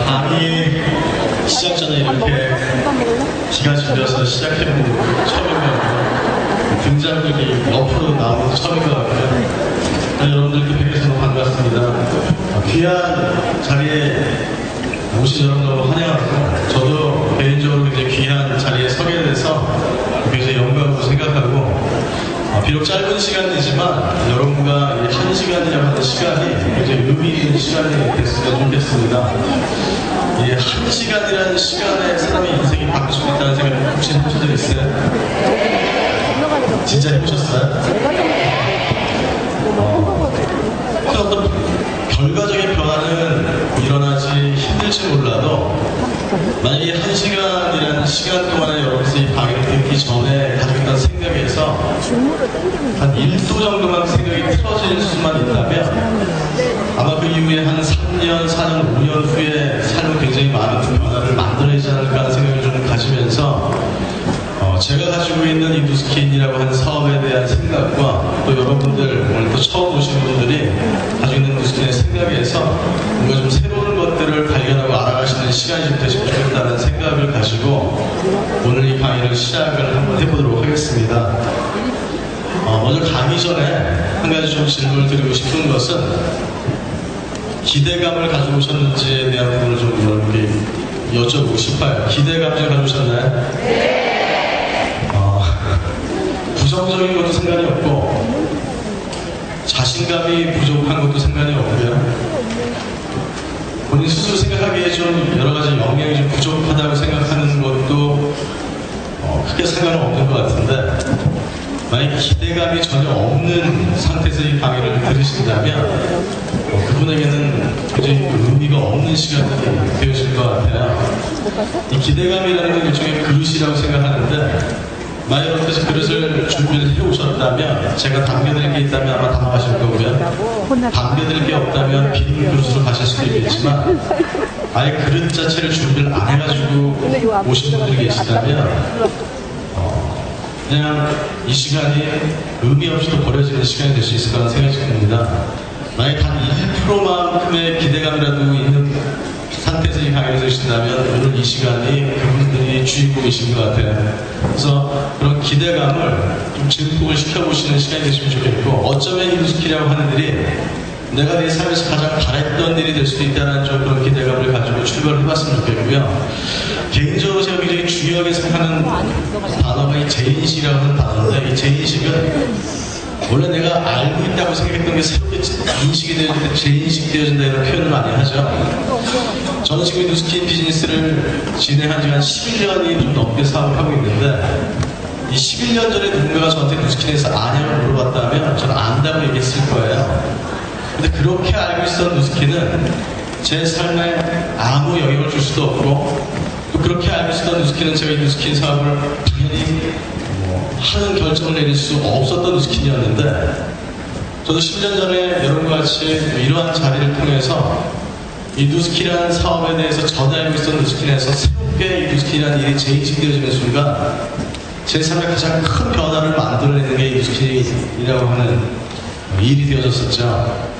강의 시작 전에 이렇게 기가 질려서 시작해보는 거 처음인 것 같고요. 등장곡이 옆으로 나오는 거 처음인 것 같고요. 여러분들께 뵙게 너무 반갑습니다. 귀한 자리에 오신 여러분 환영하고, 저도 개인적으로 굉장히 귀한 자리에 서게 돼서 굉장히 영광으로 생각하고, 비록 짧은 시간이지만 여러분과 한 시간이라고 하는 시간이 굉장히 의미 있는 시간이 됐으면 좋겠습니다. 이 한 시간이라는 시간에 사람의 인생이 바뀔 수 있다는 생각을 혹시 해보신 적 있어요? 진짜 해보셨어요? 어떤 결과적인 변화는 일어나지 힘들지 몰라도, 만약에 한 시간이라는 시간 동안에 여러분들이 이 강의를 듣기 전에 가지고 있던 생각에서 한 1도 정도만 생각이 틀어질 수만 있다면, 아마 그 이후에 한 3년, 4년, 5년 후에 삶은 굉장히 많은 변화를 만들어내지 않을까 하는 생각을 좀 가지면서, 제가 가지고 있는 이 누스킨이라고 하는 사업에 대한 생각과, 또 여러분들, 오늘 또 처음 오신 분들이 가지고 있는 누스킨의 생각에서 뭔가 좀 새로운 것들을 발견하고 알아가시는 시간이 좀 되시면 좋겠다는 생각을 가지고 오늘 이 강의를 시작을 한번 해보도록 하겠습니다. 먼저 강의 전에 한 가지 좀 질문을 드리고 싶은 것은, 기대감을 가지고 오셨는지에 대한 부분을 좀 여러분께 여쭤보고 싶어요. 기대감 좀 가져오셨나요? 네. 부정적인 것도 상관이 없고, 자신감이 부족한 것도 상관이 없고요. 본인 스스로 생각하기에 좀 여러 가지 영역이 좀 부족하다고 생각하는 것도 크게 상관은 없는 것 같은데, 만약 기대감이 전혀 없는 상태에서 이 강의를 들으신다면 그분에게는 굉장히 의미가 없는 시간이 되어질 것 같아요. 이 기대감이라는 건 일종의 그릇이라고 생각하는데, 만약 여러분께서 그릇을 준비를 해오셨다면 제가 담겨드릴 게 있다면 아마 담아가실 거고요. 담겨드릴 게 없다면 빈 그릇으로 가실 수도 있겠지만, 아예 그릇 자체를 준비를 안 해가지고 오신 분들이 계시다면 그냥 이 시간이 의미 없이도 버려지는 시간이 될 수 있을 거라는 생각이 듭니다. 만약 단 1%만큼의 기대감이라도 있는 상태에서 이 강의를 들으신다면 오늘 이 시간이 그분들이 주인공이신 것 같아요. 그래서 그런 기대감을 좀 증폭을 시켜보시는 시간이 되시면 좋겠고, 어쩌면 이 누스킨이라고 하는 일이 내가 내 삶에서 가장 바랬던 일이 될 수도 있다는 좀 그런 기대감을 가지고 출발을 해봤으면 좋겠고요. 개인적으로 제가 굉장히 중요하게 생각하는 단어가 이 재인식이라고 하는 단어인데, 이 재인식은 원래 내가 알고 있다고 생각했던 게 새롭게 인식이 되어질 때 재인식되어진다 이런 표현을 많이 하죠. 저는 지금 누스킨 비즈니스를 진행한 지가 한 11년이 좀 넘게 사업을 하고 있는데, 이 11년 전에 누군가가 저한테 누스킨에서 아냐고 물어봤다면 저는 안다고 얘기했을 거예요. 근데 그렇게 알고 있었던 누스킨은 제 삶에 아무 영향을 줄 수도 없고, 또 그렇게 알고 있었던 누스킨은 제가 이 누스킨 사업을 당연히 하는 결정을 내릴 수 없었던 누스킨이었는데, 저도 10년 전에 여러분과 같이 이러한 자리를 통해서 이 누스킨이라는 사업에 대해서 전혀 알고 있었던 누스킨에서 새롭게 이 누스킨이라는 일이 재인식되어지는 순간 제 삶에 가장 큰 변화를 만들어내는 게 이 누스킨이라고 하는 일이 되어졌었죠.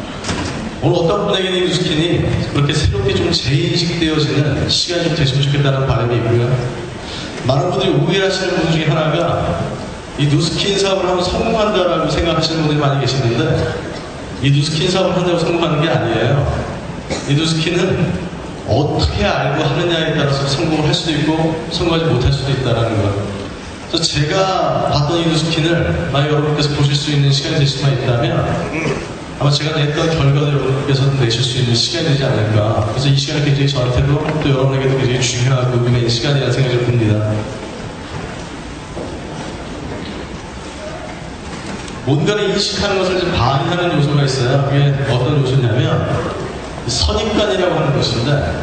오늘 어떤 분에게는 이 누스킨이 그렇게 새롭게 좀 재인식되어지는 시간이 좀 됐으면 좋겠다는 바람이 있고요. 많은 분들이 오해하시는 분 중에 하나가 이 누스킨 사업을 하면 성공한다라고 생각하시는 분들이 많이 계시는데, 이 누스킨 사업을 한다고 성공하는 게 아니에요. 이 누스킨은 어떻게 알고 하느냐에 따라서 성공을 할 수도 있고 성공하지 못할 수도 있다는 것. 그래서 제가 봤던 이 누스킨을 만약 여러분께서 보실 수 있는 시간이 될 수만 있다면 아마 제가 냈던 결과를 여러분께서도 내실 수 있는 시간이 되지 않을까. 그래서 이 시간이 굉장히 저한테도 또 여러분에게도 굉장히 중요하고 의미가 있는 시간이라는 생각이 듭니다. 뭔가를 인식하는 것을 좀 방해하는 요소가 있어요. 그게 어떤 요소냐면 선입관이라고 하는 것인데,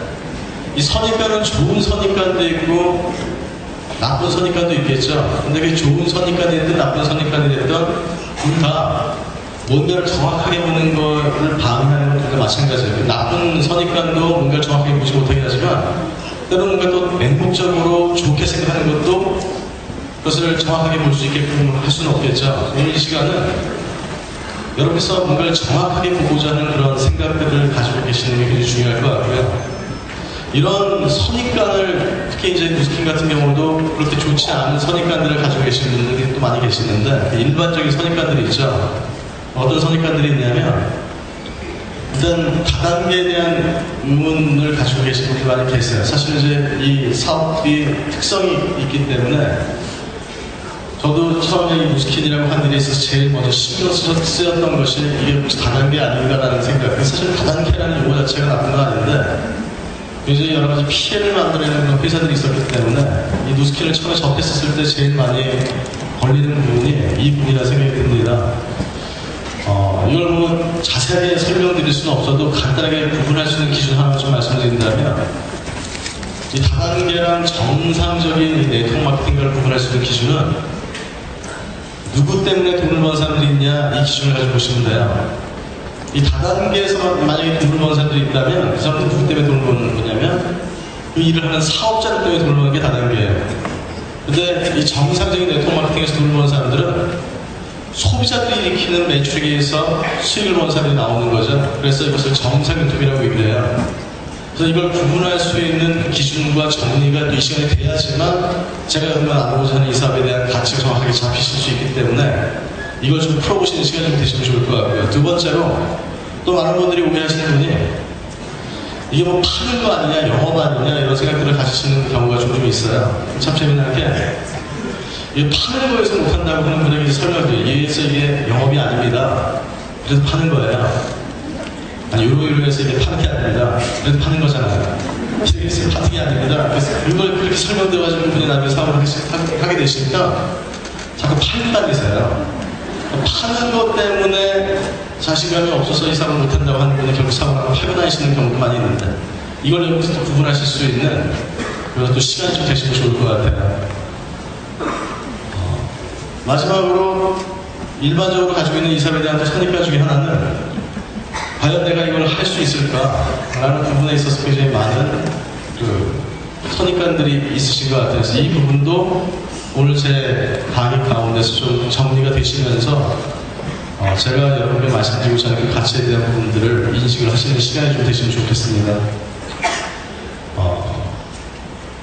이 선입관은 좋은 선입관도 있고 나쁜 선입관도 있겠죠. 근데 그게 좋은 선입관이 됐든 나쁜 선입관이 됐든 둘 다 뭔가를 정확하게 보는 것을 방해하는 것들과 마찬가지예요. 나쁜 선입관도 뭔가를 정확하게 보지 못하게 하지만, 때로는 뭔가 또 맹목적으로 좋게 생각하는 것도 그것을 정확하게 볼 수 있게끔 할 수는 없겠죠. 오늘 이 시간은 여러분께서 뭔가를 정확하게 보고자 하는 그런 생각들을 가지고 계시는 게 굉장히 중요할 것 같고요. 이런 선입관을, 특히 이제 누스킨 같은 경우도 그렇게 좋지 않은 선입관들을 가지고 계시는 분들이 또 많이 계시는데, 일반적인 선입관들이 있죠. 어떤 선입관들이 있냐면, 일단 다단계에 대한 의문을 가지고 계시는 분들이 많이 계세요. 사실 이제 이 사업이 특성이 있기 때문에, 저도 처음에 이 누스킨이라고 한 일에 있어서 제일 먼저 신경 쓰였던 것이 이게 혹시 다단계 아닌가라는 생각. 사실 다단계라는 용어 자체가 나쁜 건 아닌데, 굉장히 여러 가지 피해를 만들어내는 회사들이 있었기 때문에 이 누스킨을 처음에 접했었을 때 제일 많이 걸리는 부분이 이 부분이라 생각이 듭니다. 이걸 뭐 자세하게 설명드릴 수는 없어도 간단하게 구분할 수 있는 기준 하나 좀 말씀드린다면, 이 다단계랑 정상적인 네트워크 마케팅을 구분할 수 있는 기준은 누구 때문에 돈을 버는 사람들이 있냐, 이 기준을 가지고 보시면 돼요. 이 다단계에서 만약에 돈을 버는 사람들이 있다면 그 사람은 누구 때문에 돈을 버는 거냐면 그 일을 하는 사업자 때문에 돈을 버는 게 다단계예요. 근데 이 정상적인 네트워크 마케팅에서 돈을 버는 사람들은 소비자들이 일으키는 매출에 의해서 수익을 버는 사람들이 나오는 거죠. 그래서 이것을 정상 유튜브라고 얘기를 해요. 그래서 이걸 구분할 수 있는 기준과 정리가 또 이 시간에 돼야지만 제가 여러분과 나누고자 하는 이 사업에 대한 가치가 정확하게 잡히실 수 있기 때문에 이걸 좀 풀어보시는 시간이 좀 되시면 좋을 것 같고요. 두 번째로, 또 많은 분들이 오해하시는 분이 이게 뭐 파는 거 아니냐, 영업 아니냐, 이런 생각들을 가지시는 경우가 종종 있어요. 참 재미난 게, 이게 파는 거에서 못한다고 하는 분에게 설명드려요. 얘에서 이게 영업이 아닙니다. 그래서 파는 거예요. 아니, 요로 해서 이게 파는 게 아닙니다. 그래도 파는 거잖아요. 이게 파는 게 아닙니다. 그래서 그걸 그렇게 설명드려가지고 분이 나중에 사업을 하게 되시니까 자꾸 팔다니세요. 파는 것 때문에 자신감이 없어서 이 사업을 못한다고 하는 분은 결국 사업을 하고 팔고 다니시는 경우도 많이 있는데, 이걸 여기서 또 구분하실 수 있는, 그래서 또 시간이 좀 되시면 좋을 것 같아요. 마지막으로 일반적으로 가지고 있는 이 사업에 대한 선입관 중에 하나는 과연 내가 이걸 할 수 있을까라는 부분에 있어서 굉장히 많은 선입관들이 있으신 것 같아요. 그래서 이 부분도 오늘 제 강의 가운데서 좀 정리가 되시면서 제가 여러분께 말씀드리고자 하는 그 가치에 대한 부분들을 인식을 하시는 시간이 좀 되시면 좋겠습니다.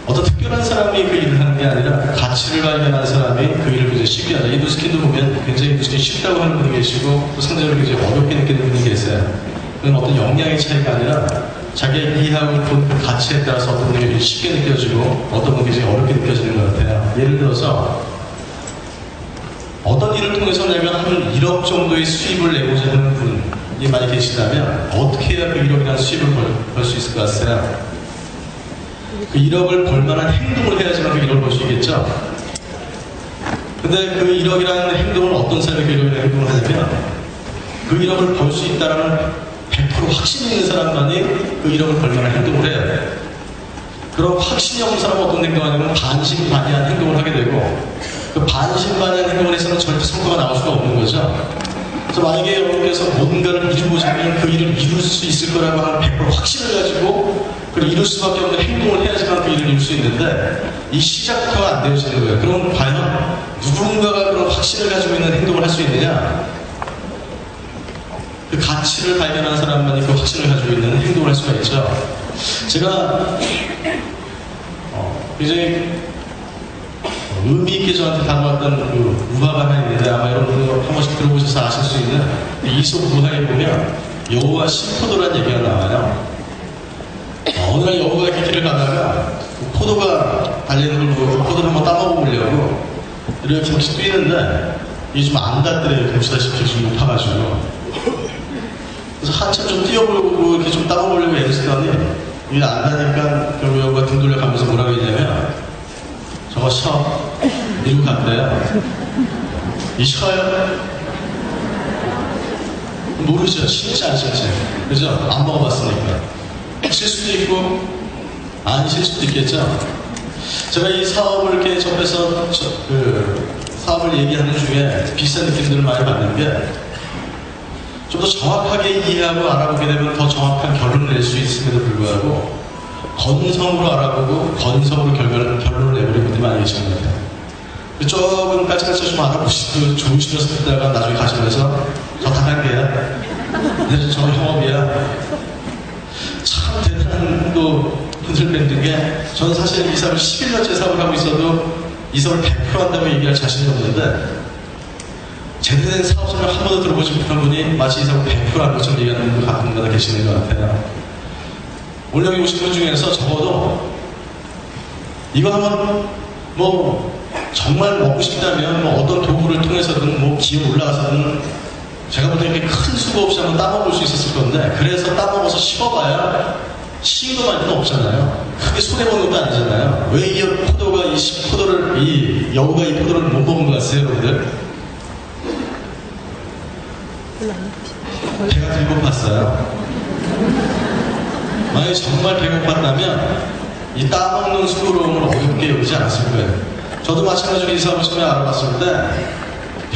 어떤 특별한 사람이 그 일을 하는 게 아니라 가치를 발견한 사람이 그 일을 굉장히 쉽게 한다. 이 누스킨도 보면 굉장히 누스킨이 쉽다고 하는 분이 계시고 또 상대적으로 굉장히 어렵게 느끼는 분이 계세요. 그건 어떤 역량의 차이가 아니라 자기가 이해하고 본 그 가치에 따라서 어떤 분이 쉽게 느껴지고 어떤 분이 굉장히 어렵게 느껴지는 것 같아요. 예를 들어서 어떤 일을 통해서 내가 한 1억 정도의 수입을 내고자 하는 분이 많이 계시다면 어떻게 해야 그 1억이라는 수입을 벌 수 있을 것 같아요? 그 1억을 벌만한 행동을 해야지만 그 1억을 벌 수 있겠죠? 근데 그 1억이라는 행동을 어떤 사람이 그 1억이라는 행동을 하냐면 그 1억을 벌 수 있다라는 100% 확신이 있는 사람만이 그 1억을 벌만한 행동을 해야 돼요. 그럼 확신이 없는 사람은 어떤 행동을 하냐면 반신반의한 행동을 하게 되고 그 반신반의한 행동을 해서는 절대 성과가 나올 수가 없는 거죠. 그래서 만약에 여러분께서 뭔가를 이루고자 하면 그 일을 이룰 수 있을 거라고 하는 100% 확신을 가지고 그걸 이룰 수밖에 없는 행동을 해야지만 그 일을 이룰 수 있는데 이 시작부터가 안 되어지는 거예요. 그럼 과연 누군가가 그런 확신을 가지고 있는 행동을 할 수 있느냐? 그 가치를 발견한 사람만이 그 확신을 가지고 있는 행동을 할 수가 있죠. 제가 굉장히 의미있게 저한테 다가왔던 그 무화가 하나 있는데 아마 여러분도 한 번씩 들어보셔서 아실 수 있는 이솝 무화에 보면 여우와 신포도라는 얘기가 나와요. 어느 날 여우가 이렇게 길을 가다가 그 포도가 달리는 걸 보고 포도를 한번 따먹어보려고 이렇게 잠시 뛰는데 이게 좀 안 닿더래요. 보시다시피 좀 높아가지고. 그래서 한참 좀 뛰어보려고 이렇게 좀 따먹어보려고 애쓰더니 이게 안 닿으니까 결국 여우가 등 돌려가면서 뭐라고 했냐면 저거 쉬어. 이러고 갔대요. 이 쉬어요? 모르죠. 신지 안 신지. 그죠? 안 먹어봤으니까. 실 수도 있고 안 실 수도 있겠죠. 제가 이 사업을 이렇게 접해서 사업을 얘기하는 중에 비슷한 느낌들을 많이 받는 게 좀 더 정확하게 이해하고 알아보게 되면 더 정확한 결론을 낼 수 있음에도 불구하고 건성으로 알아보고 건성으로 결론을 내버리는 분들이 많이 계십니다. 조금 까치까치 좀 알아보시고 좋으시면서 듣다가 나중에 가시면서 저 다단계 그래서 저 영업이야. 참 대단한 또 분들 뵙는 게, 저는 사실 이 사업을 11년째 사업을 하고 있어도 이 사업을 100% 한다고 얘기할 자신이 없는데, 제대로 된 사업 설명 한 번도 들어보지 못한 분이 마치 이 사업을 100% 한 것처럼 얘기하는 분도 가끔가다 계시는 것 같아요. 오늘 여기 오신 분 중에서 적어도 이거 한번 뭐 정말 먹고 싶다면 뭐 어떤 도구를 통해서든 뭐 기어 올라가서든 제가 볼 때 이렇게 큰 수고 없이 한번 따먹을 수 있었을 건데, 그래서 따먹어서 씹어봐야 씹은 거 말고는 없잖아요. 크게 손해보는 것도 아니잖아요. 왜 이 포도가 이 여우가 이 포도를 못 먹은 것 같아요, 여러분들? 배가 들고팠어요. 만약에 정말 배고팠다면 이 따먹는 수고로움을 어렵게 여기지 않았을 거예요. 저도 마찬가지로 이 사업을 처음에 알아봤을 때,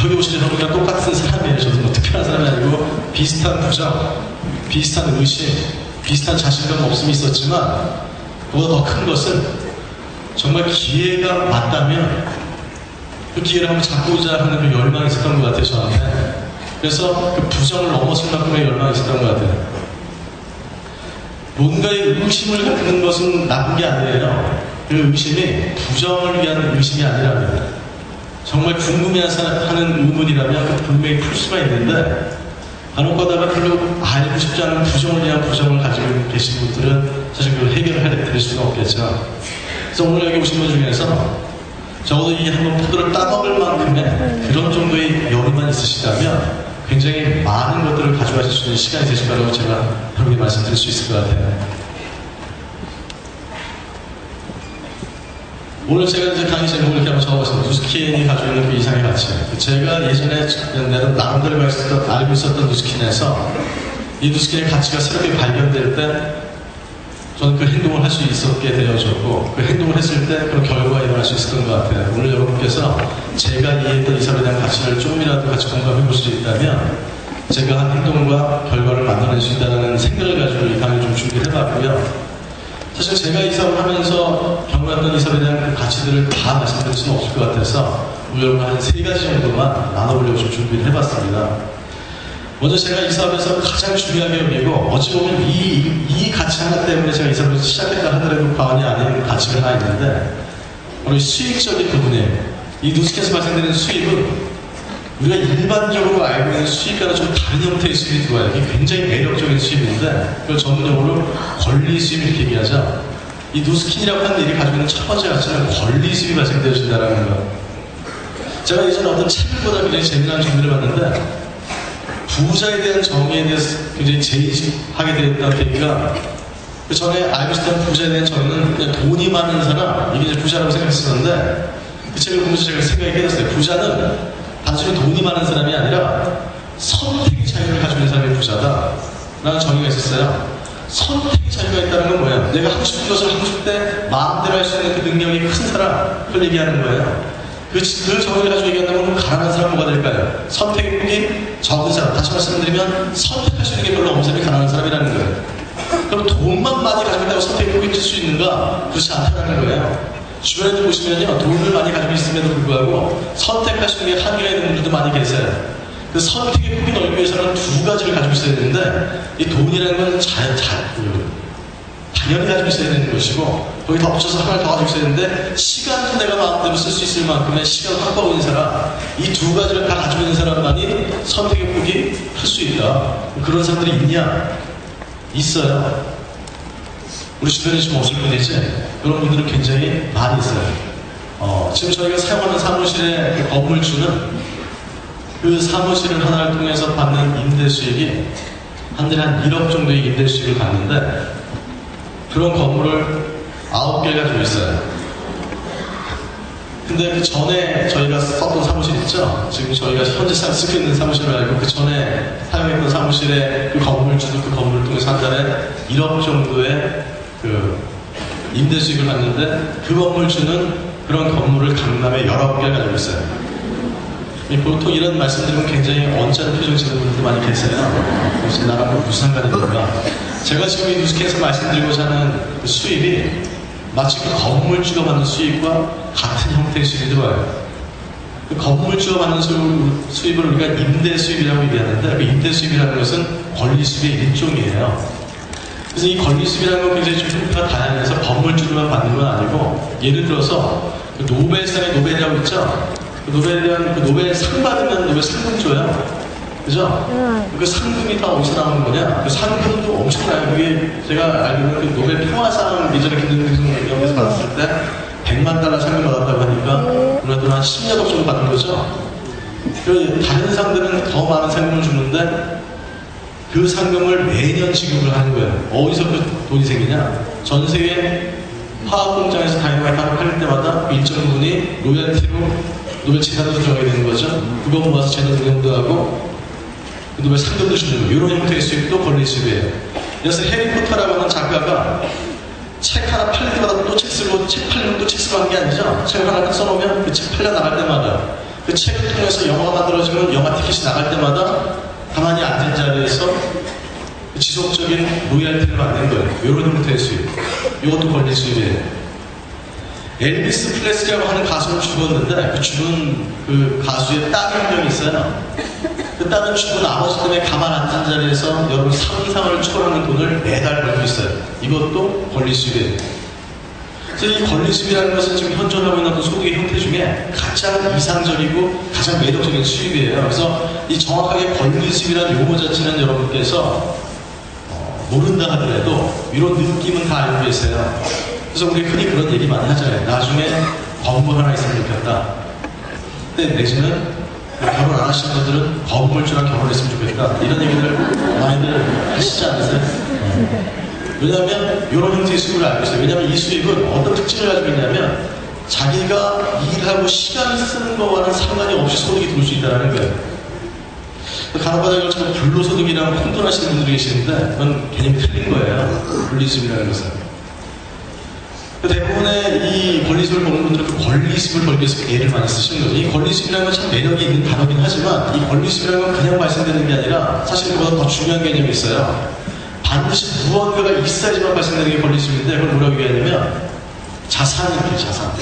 여기 오시는 여러분과 똑같은 사람이에요. 저도 뭐 특별한 사람이 아니고 비슷한 부정, 비슷한 의심, 비슷한 자신감 없음이 있었지만, 그보다 더 큰 것은 정말 기회가 맞다면 그 기회를 한번 잡고자 하는 그 열망이 있었던 것 같아요, 저한테. 그래서 그 부정을 넘어설 만큼의 열망이 있었던 것 같아요. 뭔가의 의심을 갖는 것은 나쁜 게 아니에요. 그 의심이 부정을 위한 의심이 아니라면, 정말 궁금해하는 의문이라면 그 분명히 풀 수가 있는데, 간혹 가다가 별로 알고 싶지 않은 부정을 위한 부정을 가지고 계신 분들은 사실 그걸 해결을 될 수가 없겠죠. 그래서 오늘 여기 오신 분 중에서 적어도 이 한번 포도를 따먹을 만큼의 그런 정도의 여유만 있으시다면 굉장히 많은 것들을 가져가실 수 있는 시간이 되실 거라고 제가 여러분께 말씀드릴 수 있을 것 같아요. 오늘 제가 이제 강의 제목을 이렇게 한번 적어봤습니다. 누스킨이 가지고 있는 그 이상의 가치. 제가 예전에 나름대로 알고 있었던 누스킨에서 이 누스킨의 가치가 새롭게 발견될 때 저는 그 행동을 할 수 있었게 되어졌고, 그 행동을 했을 때 그런 결과가 일어날 수 있었던 것 같아요. 오늘 여러분께서 제가 이해했던 이 사업에 대한 가치를 조금이라도 같이 공감해 볼 수 있다면 제가 한 행동과 결과를 만들어낼 수 있다는 생각을 가지고 이 강의를 좀 준비를 해봤고요. 사실 제가 이 사업을 하면서 경험했던 이 사업에 대한 그 가치들을 다 말씀드릴 수는 없을 것 같아서 오늘 한 3가지 정도만 나눠보려고 좀 준비를 해봤습니다. 먼저 제가 이 사업에서 가장 중요하게 여기고, 어찌 보면 이 가치 하나 때문에 제가 이 사업을 시작했다 하더라도 과언이 아닌 가치가 하나 있는데, 바로 수익적인 부분이에요. 이 누스킨에서 발생되는 수익은 우리가 일반적으로 알고 있는 수익과는 좀 다른 형태의 수익이 들어와요. 이게 굉장히 매력적인 수익인데, 그걸 전문용어로 권리 수익 이렇게 얘기하죠. 이 누스킨이라고 하는 일이 가지고 있는 첫 번째 가치는 권리 수익이 발생되어진다는 거예요. 제가 예전에 어떤 책을 보다 굉장히 재미난 정보를 봤는데, 부자에 대한 정의에 대해서 굉장히 제의하게 되었다는 계기가, 그 전에 알고 있었던 부자에 대한 정의는 그냥 돈이 많은 사람, 이게 이제 부자라고 생각했었는데, 그 책을 보면서 제가 생각이 깨졌어요. 부자는 단순히 돈이 많은 사람이 아니라 선택의 자유를 가지고 있는 사람이 부자다 라는 정의가 있었어요. 선택의 자유가 있다는 건 뭐예요? 내가 하고 싶은 것을 하고 싶을 때 마음대로 할 수 있는 그 능력이 큰 사람, 그걸 얘기하는 거예요. 그 정의를 가지고 얘기한다면 가난한 사람 뭐가 될까요? 선택의 폭이 적은 사람. 다시 말씀드리면 선택할 수 있는 게 별로 없는 사람이 가난한 사람이라는 거예요. 그럼 돈만 많이 가지고 있다고 선택의 폭이 클 수 있는가? 그렇지 않다는 거예요. 주변에 보시면요, 돈을 많이 가지고 있음에도 불구하고 선택할 수 있는 게 한계가 있는 분들도 많이 계세요. 그 선택의 폭이 넓기 위해서는 2가지를 가지고 있어야 되는데, 이 돈이라는 건 당연히 가지고 있어야 되는 것이고, 거기 덧붙여서 하나를 더 가지고 있어야 되는데, 시간도 내가 마음대로 쓸 수 있을 만큼의 시간을 확보하고 있는 사람, 이 2가지를 다 가지고 있는 사람만이 선택의 폭이 클 수 있다. 그런 사람들이 있냐? 있어요. 우리 주변에 좀 없을 뿐이지 그런 분들은 굉장히 많이 있어요. 지금 저희가 사용하는 사무실의 그 건물주는 그 사무실을 하나를 통해서 받는 임대 수익이 한 달에 한 1억 정도의 임대 수익을 받는데, 그런 건물을 9개를 가지고 있어요. 근데 그 전에 저희가 썼던 사무실 있죠? 지금 저희가 현재 쓰고 있는 사무실을 알고, 그 전에 사용했던 사무실의 그 건물주도 그 건물을 통해서 한 달에 1억 정도의 그 임대 수익을 받는데, 그 건물주는 그런 건물을 강남에 19개를 가지고 있어요. 보통 이런 말씀드리면 굉장히 언짢은 표정 짓는 분들도 많이 계세요. 그래서 나랑 무슨 상관입니까? 제가 지금 이 뉴스케에서 말씀드리고자 하는 그 수입이 마치 그 건물주가 받는 수익과 같은 형태의 수익이 들어와요. 그 건물주가 받는 수입을 우리가 임대 수입이라고 얘기하는데, 그 임대 수입이라는 것은 권리 수입의 일종이에요. 그래서 이 권리 수입이라는 건 굉장히 좀 형태가 다양해서 건물주로만 받는 건 아니고, 예를 들어서 그 노벨상의 노벨이라고 있죠? 그 노벨에 대한 그 노벨 상 받으면 노벨 상금 줘요. 그죠? 그 상금이 다 어디서 나오는 거냐? 그 상금도 엄청나요. 그게 제가 알기로는 그 노벨 평화상 예전에 김대중 대통령께서 받았을 때 100만 달러 상금 받았다고 하니까 그래도 한 10년 정도 받는 거죠. 그리고 다른 상들은 더 많은 상금을 주는데 그 상금을 매년 지급을 하는 거예요. 어디서 그 돈이 생기냐? 전 세계 화학 공장에서 다이너마이트를 팔릴 때마다 일정 부분이 로열티로 노벨 재단으로 들어가게 되는 거죠. 그거 모아서 재단 운영도 하고 노벨 상금도 주는 거예요. 이런 형태의 수입도 권리 수입이에요. 그래서 해리포터라고 하는 작가가 책 하나 팔릴 때마다 또 책 쓰고, 책 팔리면 또 책 쓰고 하는 게 아니죠. 책 하나 써놓으면 그 책 팔려 나갈 때마다, 그 책을 통해서 영화가 만들어지면 영화 티켓이 나갈 때마다 가만히 앉은 자리에서 지속적인 로열티를 받는 거예요. 이런 형태의 수입. 이것도 권리 수입이에요. 엘비스 프레슬리라고 하는 가수는 죽었는데, 그 죽은 그 가수의 딸 한 명이 있어요. 그 딸은 죽은 아버지 때문에 가만 앉은 자리에서 여러분 상상을 초월하는 돈을 매달 벌고 있어요. 이것도 권리 수입이에요. 그래서 이 권리 수입이라는 것은 지금 현존하고 있는 소득의 형태 중에 가장 이상적이고 가장 매력적인 수입이에요. 그래서 이 정확하게 권리 수입이라는 용어 자체는 여러분께서 모른다 하더라도 이런 느낌은 다 알고 계세요. 그래서 우리 흔히 그런 얘기 많이 하잖아요. 나중에 건물 하나 있으면 좋겠다. 근데 내지는 결혼 안 하신 분들은 건물주랑 결혼했으면 좋겠다. 이런 얘기를 많이들 하시지 않으세요? 왜냐하면 이런 형태의 수입을 알고 있어요. 왜냐하면 이 수입은 어떤 특징을 가지고 있냐면 자기가 일하고 시간을 쓰는 것과는 상관이 없이 소득이 들어올 수 있다는 거예요. 간혹가다 이걸 불로소득이라고 혼돈하시는 분들이 계시는데 그건 개념이 틀린 거예요. 분리수입이라는 것은. 대부분의 이 권리수입을 보는 분들은 그 권리수입을 벌기 위해서 애를 많이 쓰시는 거죠. 이 권리수입이라는 건 참 매력이 있는 단어긴 하지만 이 권리수입이라는 건 그냥 발생되는 게 아니라 사실 그보다 더 중요한 개념이 있어요. 반드시 무언가가 있어야지만 발생되는 게 권리수입인데 그걸 뭐라고 얘기하냐면 자산이에요. 자산.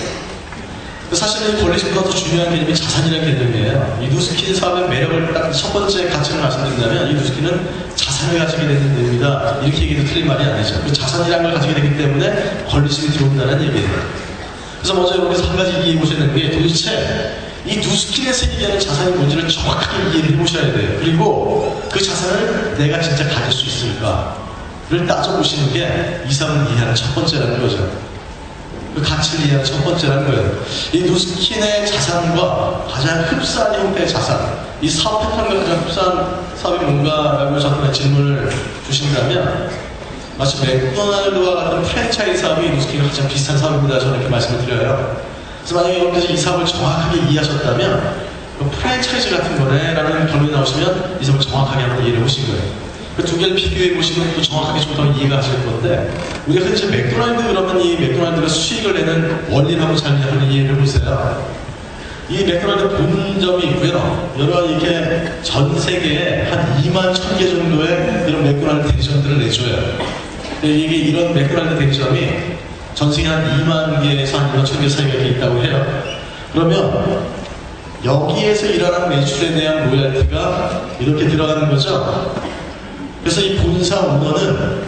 사실은 이 권리수입보다 더 중요한 개념이 자산이라는 개념이에요. 이 누스킨 사업의 매력을 딱 첫 번째 가치를 말씀드린다면 이 누스킨은 자산을 가지게 되는 됩니다. 이렇게 얘기해도 틀린 말이 아니죠. 그 자산이라는 걸 가지게 되기 때문에 권리수입이 들어온다는 얘기예요. 그래서 먼저 여러분께서 한 가지 이해해 보셔야 되는 게 도대체 이 누스킨에서 얘기하는 자산이 뭔지를 정확하게 이해를 해보셔야 돼요. 그리고 그 자산을 내가 진짜 가질 수 있을까를 따져보시는 게 이 사람을 이해하는 첫 번째라는 거죠. 그 가치를 이해하는 첫 번째라는 거예요. 이 누스킨의 자산과 가장 흡사한 형태의 자산, 이 사업 패턴과 가장 흡사한 사업이 뭔가라고 저한테 질문을 주신다면 마치 맥도날드와 같은 프랜차이즈 사업이 누스킨과 가장 비슷한 사업입니다. 저는 이렇게 말씀을 드려요. 그래서 만약에 여러분께서 이 사업을 정확하게 이해하셨다면 프랜차이즈 같은 거네 라는 결론이 나오시면 이 사업을 정확하게 한번 이해해 보신 거예요. 그 두 개를 비교해 보시면 또 정확하게 좀 더 이해가 하실 건데 우리가 흔히 맥도날드 그러면 이 맥도날드가 수익을 내는 원리를 한번 잘 이해를 해보세요. 이 맥도날드 본점이 있고요. 여러 이렇게 전 세계에 한 2만 1000개 정도의 이런 맥도날드 대리점들을 내줘요. 이게 이런 맥도날드 대리점이 전 세계 한 2만 개에서 한 2만 1000개 사이가 이렇게 있다고 해요. 그러면 여기에서 일어나는 매출에 대한 로열티가 이렇게 들어가는 거죠. 그래서 이 본사 오너는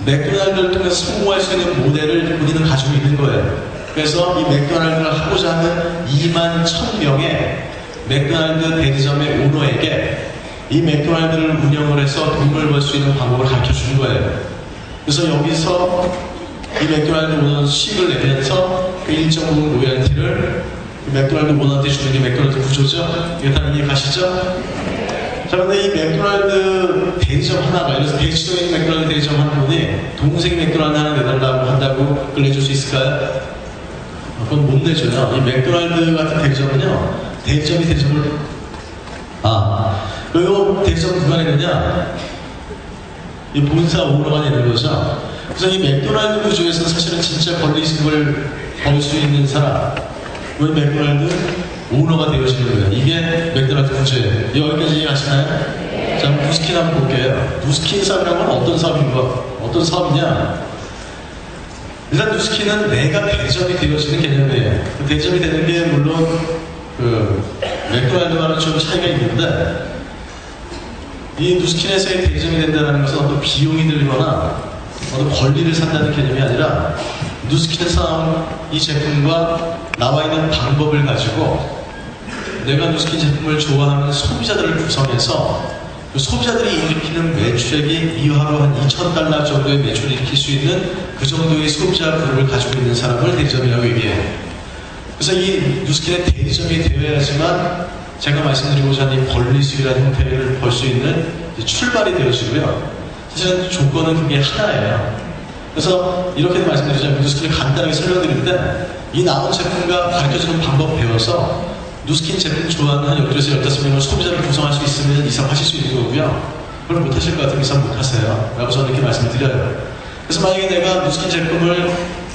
맥도날드를 통해서 성공할 수 있는 모델을 우리는 가지고 있는 거예요. 그래서 이 맥도날드를 하고자 하는 2만 1000명의 맥도날드 대리점의 오너에게 이 맥도날드를 운영을 해서 돈을 벌 수 있는 방법을 가르쳐 주는 거예요. 그래서 여기서 이 맥도날드 오너는 수익을 내면서 그 일정 부분 로열티를 맥도날드 오너한테 주는 게 맥도날드 구조죠. 이게 다 이해 가시죠? 자, 근데 이 맥도날드 대리점 하나가, 그래서 대치동에 있는 맥도날드 대리점 한 분이 동생 맥도날드 하나 내달라고 한다고 그걸 내줄 수 있을까요? 그건 못 내줘요. 이 맥도날드 같은 대리점은요, 대리점이 대리점을, 그리고 대리점 누가 내느냐? 이 본사 오너가 내는 거죠. 그래서 이 맥도날드 구조에서는 사실은 진짜 권리수입을 벌 수 있는 사람, 왜 맥도날드 오너가 되어지는 거예요. 이게 맥도날드 구조예요. 여기까지 이해하시나요? 자, 누스킨 한번 볼게요. 누스킨 사업이라는 건 어떤 사업인가? 어떤 사업이냐? 일단 누스킨은 내가 대점이 되어지는 개념이에요. 그 대점이 되는 게 물론 맥도날드와는 좀 차이가 있는데, 이 누스킨에서의 대리점이 된다는 것은 어떤 비용이 들거나 어떤 권리를 산다는 개념이 아니라, 누스킨에서 나온 이 제품과 나와 있는 방법을 가지고 내가 누스킨 제품을 좋아하는 소비자들을 구성해서 그 소비자들이 일으키는 매출액이 이하로 한 $2,000 정도의 매출을 일으킬 수 있는 그 정도의 소비자 그룹을 가지고 있는 사람을 대리점이라고 얘기해요. 그래서 이 누스킨의 대리점이 되어야지만 제가 말씀드리고자 하는 이 권리수익이라는 형태를 볼 수 있는 출발이 되어지고요. 사실은 조건은 그게 하나예요. 그래서 이렇게 말씀드리자면 누스킨을 간단하게 설명드리는데, 이 나온 제품과 가르쳐주는 방법 배워서 누스킨 제품 좋아하는 한 12에서 15명을 소비자를 구성할 수 있으면 이사하실 수 있는 거고요. 그걸 못하실 것 같으면 이사 못하세요 라고 저는 이렇게 말씀을 드려요. 그래서 만약에 내가 누스킨 제품을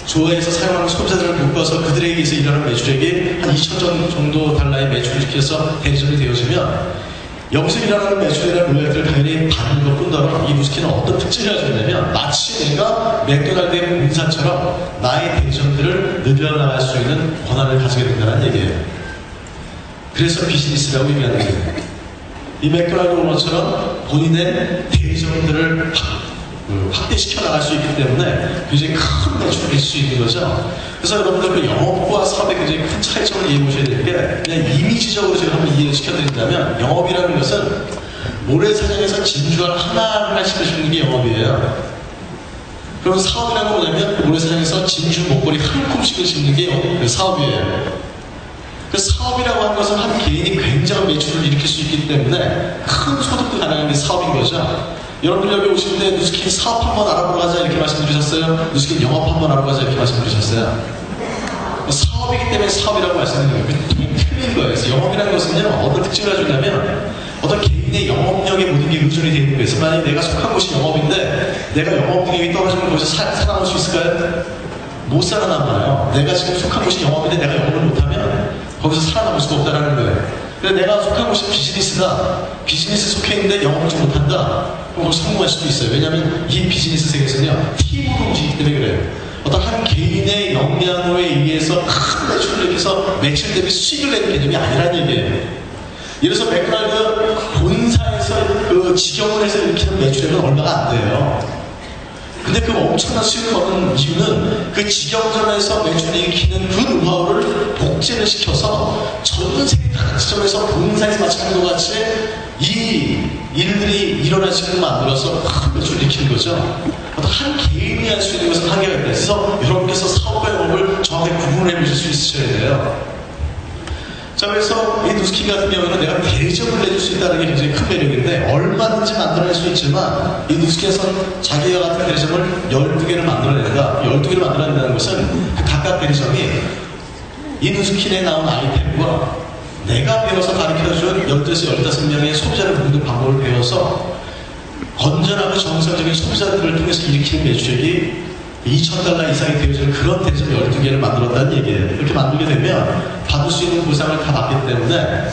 좋아해서 사용하는 소비자들을 묶어서 그들에게 의해서 일하는 매출액이 한 $2,000 정도 달러의 매출을 시켜서 대리점이 되어지면, 여기서 일하는 매출이나 로열티를 당연히 받는 것 뿐더러 이 누스킨은 어떤 특징을 가지고 있냐면, 마치 내가 맥도날드의 본사처럼 나의 대리점들을 늘려나갈 수 있는 권한을 가지게 된다는 얘기예요. 그래서 비즈니스라고 얘기하는 거예요. 이 맥도날드 오너처럼 본인의 대리점들을 확대시켜 나갈 수 있기 때문에 굉장히 큰 매출을 낼 수 있는 거죠. 그래서 여러분들 그 영업과 사업의 굉장히 큰 차이점을 이해해 보셔야 될 게, 그냥 이미지적으로 제가 한번 이해시켜 드린다면, 영업이라는 것은 모래사장에서 진주알 하나하나 시켜주는 게 영업이에요. 그럼 사업이라는 건 뭐냐면, 모래사장에서 진주 목걸이 한 콤씩을 심는 게 사업이에요. 그 사업이라고 하는 것은 한 개인이 굉장한 매출을 일으킬 수 있기 때문에 큰 소득도 가능한 게 사업인 거죠. 여러분들 여기 오실 때 누스킨 사업 한번 알아보러 가자 이렇게 말씀드리셨어요? 누스킨 영업 한번 알아보러 가자 이렇게 말씀드리셨어요? 사업이기 때문에 사업이라고 말씀드리는 거예요. 틀린 거예요. 그래서 영업이라는 것은요, 어떤 특징을 가지고 있냐면, 어떤 개인의 영업력에 모든 게 의존이 되어 있는 거예요. 그래서 만약에 내가 속한 곳이 영업인데 내가 영업 능력이 떨어지면 거기서 살아남을 수 있을까요? 못 살아남아요. 내가 지금 속한 곳이 영업인데 내가 영업을 못하면 거기서 살아남을 수가 없다는 거예요. 근데 내가 속한 곳이 비즈니스다. 비즈니스 속해 있는데 영업을 좀 못한다. 그럼 성공할 수도 있어요. 왜냐하면 이 비즈니스 세계에서는요, 팀으로 움직이기 때문에 그래요. 어떤 한 개인의 역량으로에 의해서 큰 매출을 일으켜서 매출 대비 수익을 내는 개념이 아니라는 얘기예요. 예를 들어서 맥도날드 본사에서 그 직영을 해서 일으키는 매출액은 얼마가 안 돼요. 근데 그 엄청난 수익을 얻는 이유는 그 직영점에서 매출을 일으키는 그 노하우를 복제를 시켜서 전 세계 각 지점에서 본사에서 마찬가지로 같이 이 일들이 일어나지를 만들어서 큰 매출을 일으키는 거죠. 어떤 한 개인이 할 수 있는 것은 한계가 있다. 그래서 여러분께서 사업과 영업을 정확하게 구분해 보실 수 있으셔야 돼요. 자, 그래서 이 누스킨 같은 경우는 내가 대리점을 내줄 수 있다는 게 굉장히 큰 매력인데, 얼마든지 만들어낼 수 있지만 이 누스킨에서는 자기와 같은 대리점을 12개를 만들어낸다. 12개를 만들어낸다는 것은 그 각각 대리점이 이 누스킨에 나온 아이템과 내가 배워서 가르쳐준 12에서 15명의 소비자를 묶는 방법을 배워서 건전하고 정상적인 소비자들을 통해서 일으키는 매출액이 $2,000 이상이 되어지는 그런 대리점 12개를 만들었다는 얘기예요. 이렇게 만들게 되면 받을 수 있는 보상을 다 받기 때문에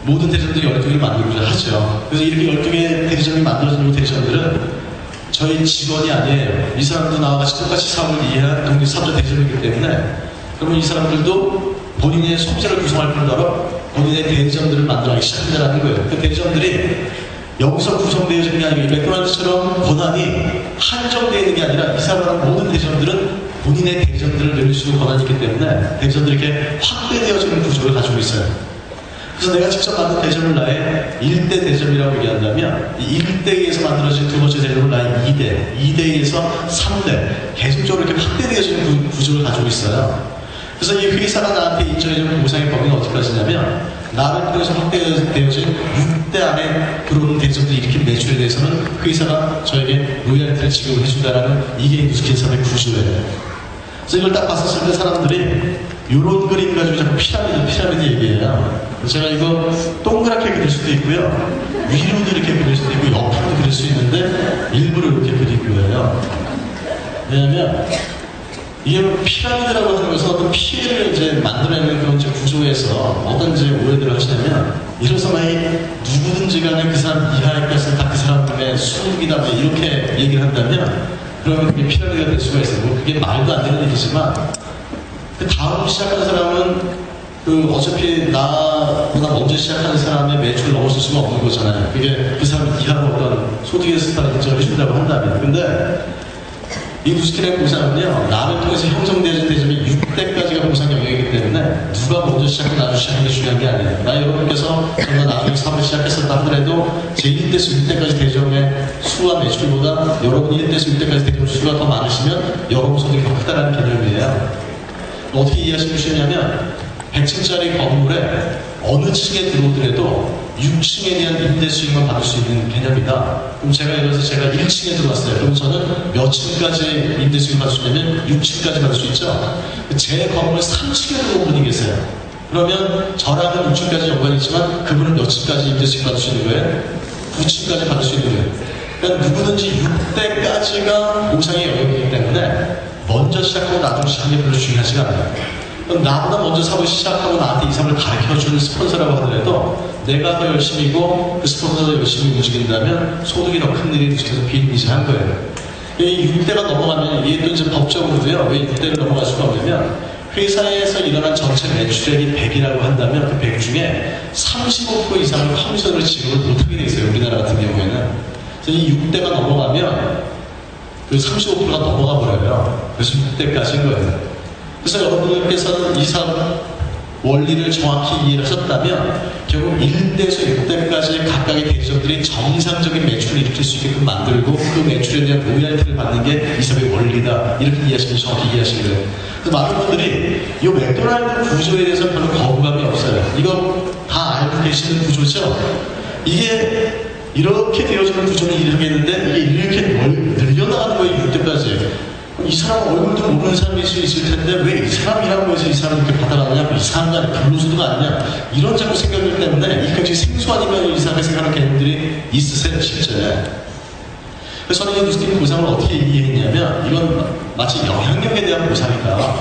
모든 대리점들이 12개를 만들고자 하죠. 그래서 이렇게 12개 대리점이 만들어진 대리점들은 저희 직원이 아니에요. 이 사람도 나와 같이 똑같이 사업을 이해한 독립 사업자 대리점이기 때문에, 그러면 이 사람들도 본인의 소비자를 구성할 뿐더러 본인의 대리점들을 만들어가기 시작한다는 거예요. 그 대리점들이 여기서 구성되어지는 게 아니고, 맥도날드처럼 권한이 한정되어 있는 게 아니라 이 사람은 모든 대리점들은 본인의 대리점들을 늘릴 수 있는 권한이 있기 때문에 대리점들이 이렇게 확대되어지는 구조를 가지고 있어요. 그래서 내가 직접 만든 대리점을 나의 1대 대리점이라고 얘기한다면, 이 1대에서 만들어진 두 번째 대리점을 나의 2대, 2대에서 3대, 계속적으로 이렇게 확대되어지는 구조를 가지고 있어요. 그래서 이 회사가 나한테 인정해주는 보상의 범위는 어디까지냐면, 나를 통해서 확대되어진 6대 안에 들어오는 대리점들이 일으킨 매출에 대해서는 그 회사가 저에게 로열티를 지급을 해준다는, 이게 누스킨 사업의 구조예요. 그래서 이걸 딱 봤었을 때 사람들이 이런 그림 가지고 자꾸 피라미드 얘기해요. 제가 이거 동그랗게 그릴 수도 있고요, 위로도 이렇게 그릴 수도 있고 옆으로도 그릴 수 있는데 일부러 이렇게 그린 거예요. 왜냐면 이게 피라미드라고 하는 것은 어떤 피해를 이제 만들어내는 그런 구조에서 어떤 이제 오해들을 하시냐면, 이래서 만약 누구든지 간에 그 사람 이하의 것은 다 그 사람의 수익이다 이렇게 얘기를 한다면, 그러면 그게 피라미드가 될 수가 있어요. 뭐 그게 말도 안 되는 얘기지만, 그 다음 시작한 사람은 어차피 나보다 먼저 시작하는 사람의 매출을 넘어설 수가 없는 거잖아요. 그게 그 사람이 이하로 어떤 소득의 스타를 인정을 해준다고 한다면. 근데 이 누스킨의 보상은요, 나를 통해서 형성되어진 대접이 6대까지가 보상 영역이기 때문에 누가 먼저 시작하고 나중에 시작하는 게 중요한 게 아니에요. 나 여러분께서 정말 나중에 사업을 시작했었다 하더라도 제 1대에서 6대까지 대접의 수와 매출보다 여러분이 1대에서 6대까지 대접 수가 더 많으시면 여러분 소득이 더 크다는 개념이에요. 어떻게 이해하시면 쉬우냐면 100층짜리 건물에 어느 층에 들어오더라도 6층에 대한 임대 수익만 받을 수 있는 개념이다. 그럼 제가 예를 들어서 제가 1층에 들어왔어요. 그럼 저는 몇 층까지 임대 수익을 받을 수 있냐면 6층까지 받을 수 있죠. 제 건물 3층에 들어온 분이 계세요. 그러면 저랑은 6층까지 연관이 있지만 그분은 몇 층까지 임대 수익 받을 수 있는 거예요? 9층까지 받을 수 있는 거예요. 그러니까 누구든지 6대까지가 보상의 영역이기 때문에 먼저 시작하고 나중에 시작하는 게 별로 중요하지가 않아요. 나보다 먼저 사업을 시작하고 나한테 이 사업을 가르쳐주는 스폰서라고 하더라도 내가 더 열심히고 그 스폰서가 열심히 움직인다면 소득이 더 큰 일이 계속해서 비일비재한 거예요. 이 6대가 넘어가면 이게 또 이제 법적으로도요, 왜 6대를 넘어갈 수가 없냐면 회사에서 일어난 전체 매출액이 100이라고 한다면 그 100 중에 35% 이상을 커미션으로 지급을 못하게 돼 있어요. 우리나라 같은 경우에는. 그래서 이 6대가 넘어가면 그 35%가 넘어가 버려요. 그래서 6대까지인 거예요. 그래서 여러분들께서는 이 사업 원리를 정확히 이해하셨다면 결국 1대에서 6대까지 각각의 대기업들이 정상적인 매출을 일으킬 수 있게끔 만들고 그 매출에 대한 로열티를 받는 게 이 사업의 원리다. 이렇게 이해하시면 정확히 이해하시는 거예요. 그래서 많은 분들이 이 맥도날드 구조에 대해서 별로 거부감이 없어요. 이거 다 알고 계시는 구조죠? 이게 이렇게 되어지는 구조는 이러겠는데 이게 이렇게 늘려나가는 거예요. 6대까지. 이 사람 얼굴도 모르는 사람일 수 있을 텐데 왜 이 사람이라고 해서 이 사람을 이렇게 받아가느냐, 이상한 거 아니야, 불로소득 아니냐, 이런 자꾸 생각들 때문에 이까지 생소하니까 이상하게 생각하는 개념들이 있으세요, 실제. 그래서 저는 이 누스킨 보상을 어떻게 이해했냐면 이건 마치 영향력에 대한 보상이다.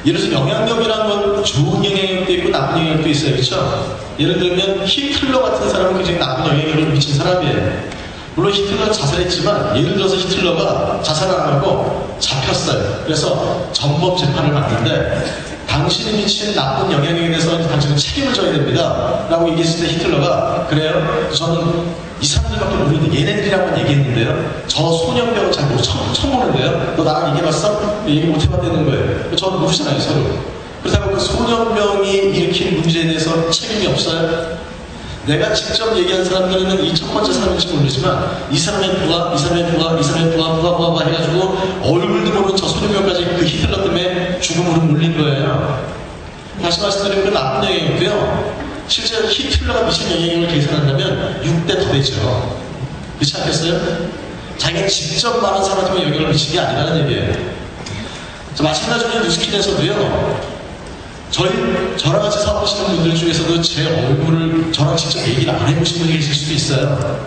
예를 들어서 영향력이라는 건 좋은 영향력도 있고 나쁜 영향력도 있어요, 그렇죠? 예를 들면 히틀러 같은 사람은 굉장히 나쁜 영향력을 미친 사람이에요. 물론 히틀러는 자살했지만 예를 들어서 히틀러가 자살을 안 하고 잡혔어요. 그래서 전법 재판을 받는데 당신이 미친 나쁜 영향력에 대해서 당신은 책임을 져야 됩니다 라고 얘기했을 때 히틀러가 그래요? 저는 이 사람들밖에 모르는데 얘네들이라고 얘기했는데요. 저 소년병은 잘 처음 보는데요. 너 나랑 얘기해봤어? 얘기 못 해봤다는 거예요. 저는 모르잖아요, 서로. 그렇다고 그 소년병이 일으킨 문제에 대해서 책임이 없어요? 내가 직접 얘기한 사람들은 이 첫 번째 사람인지 모르지만 이 사람의 부하, 이 사람의 부하, 이 사람의 부하 해가지고 얼굴도 모르는 저 소년병까지 그 히틀러 때문에 죽음으로 물린 거예요. 다시 말씀드리면 그 나쁜 영향이고요. 실제 히틀러가 미친 영향력을 계산한다면 6대 더 되죠. 그렇지 않겠어요? 자기가 직접 많은 사람한테 영향을 미친 게 아니라는 얘기예요. 마찬가지로 누스킨에서도요. 저랑 같이 사업하시는 분들 중에서도 제 얼굴을 저랑 직접 얘기를 안 해보신 분이 계실 수도 있어요.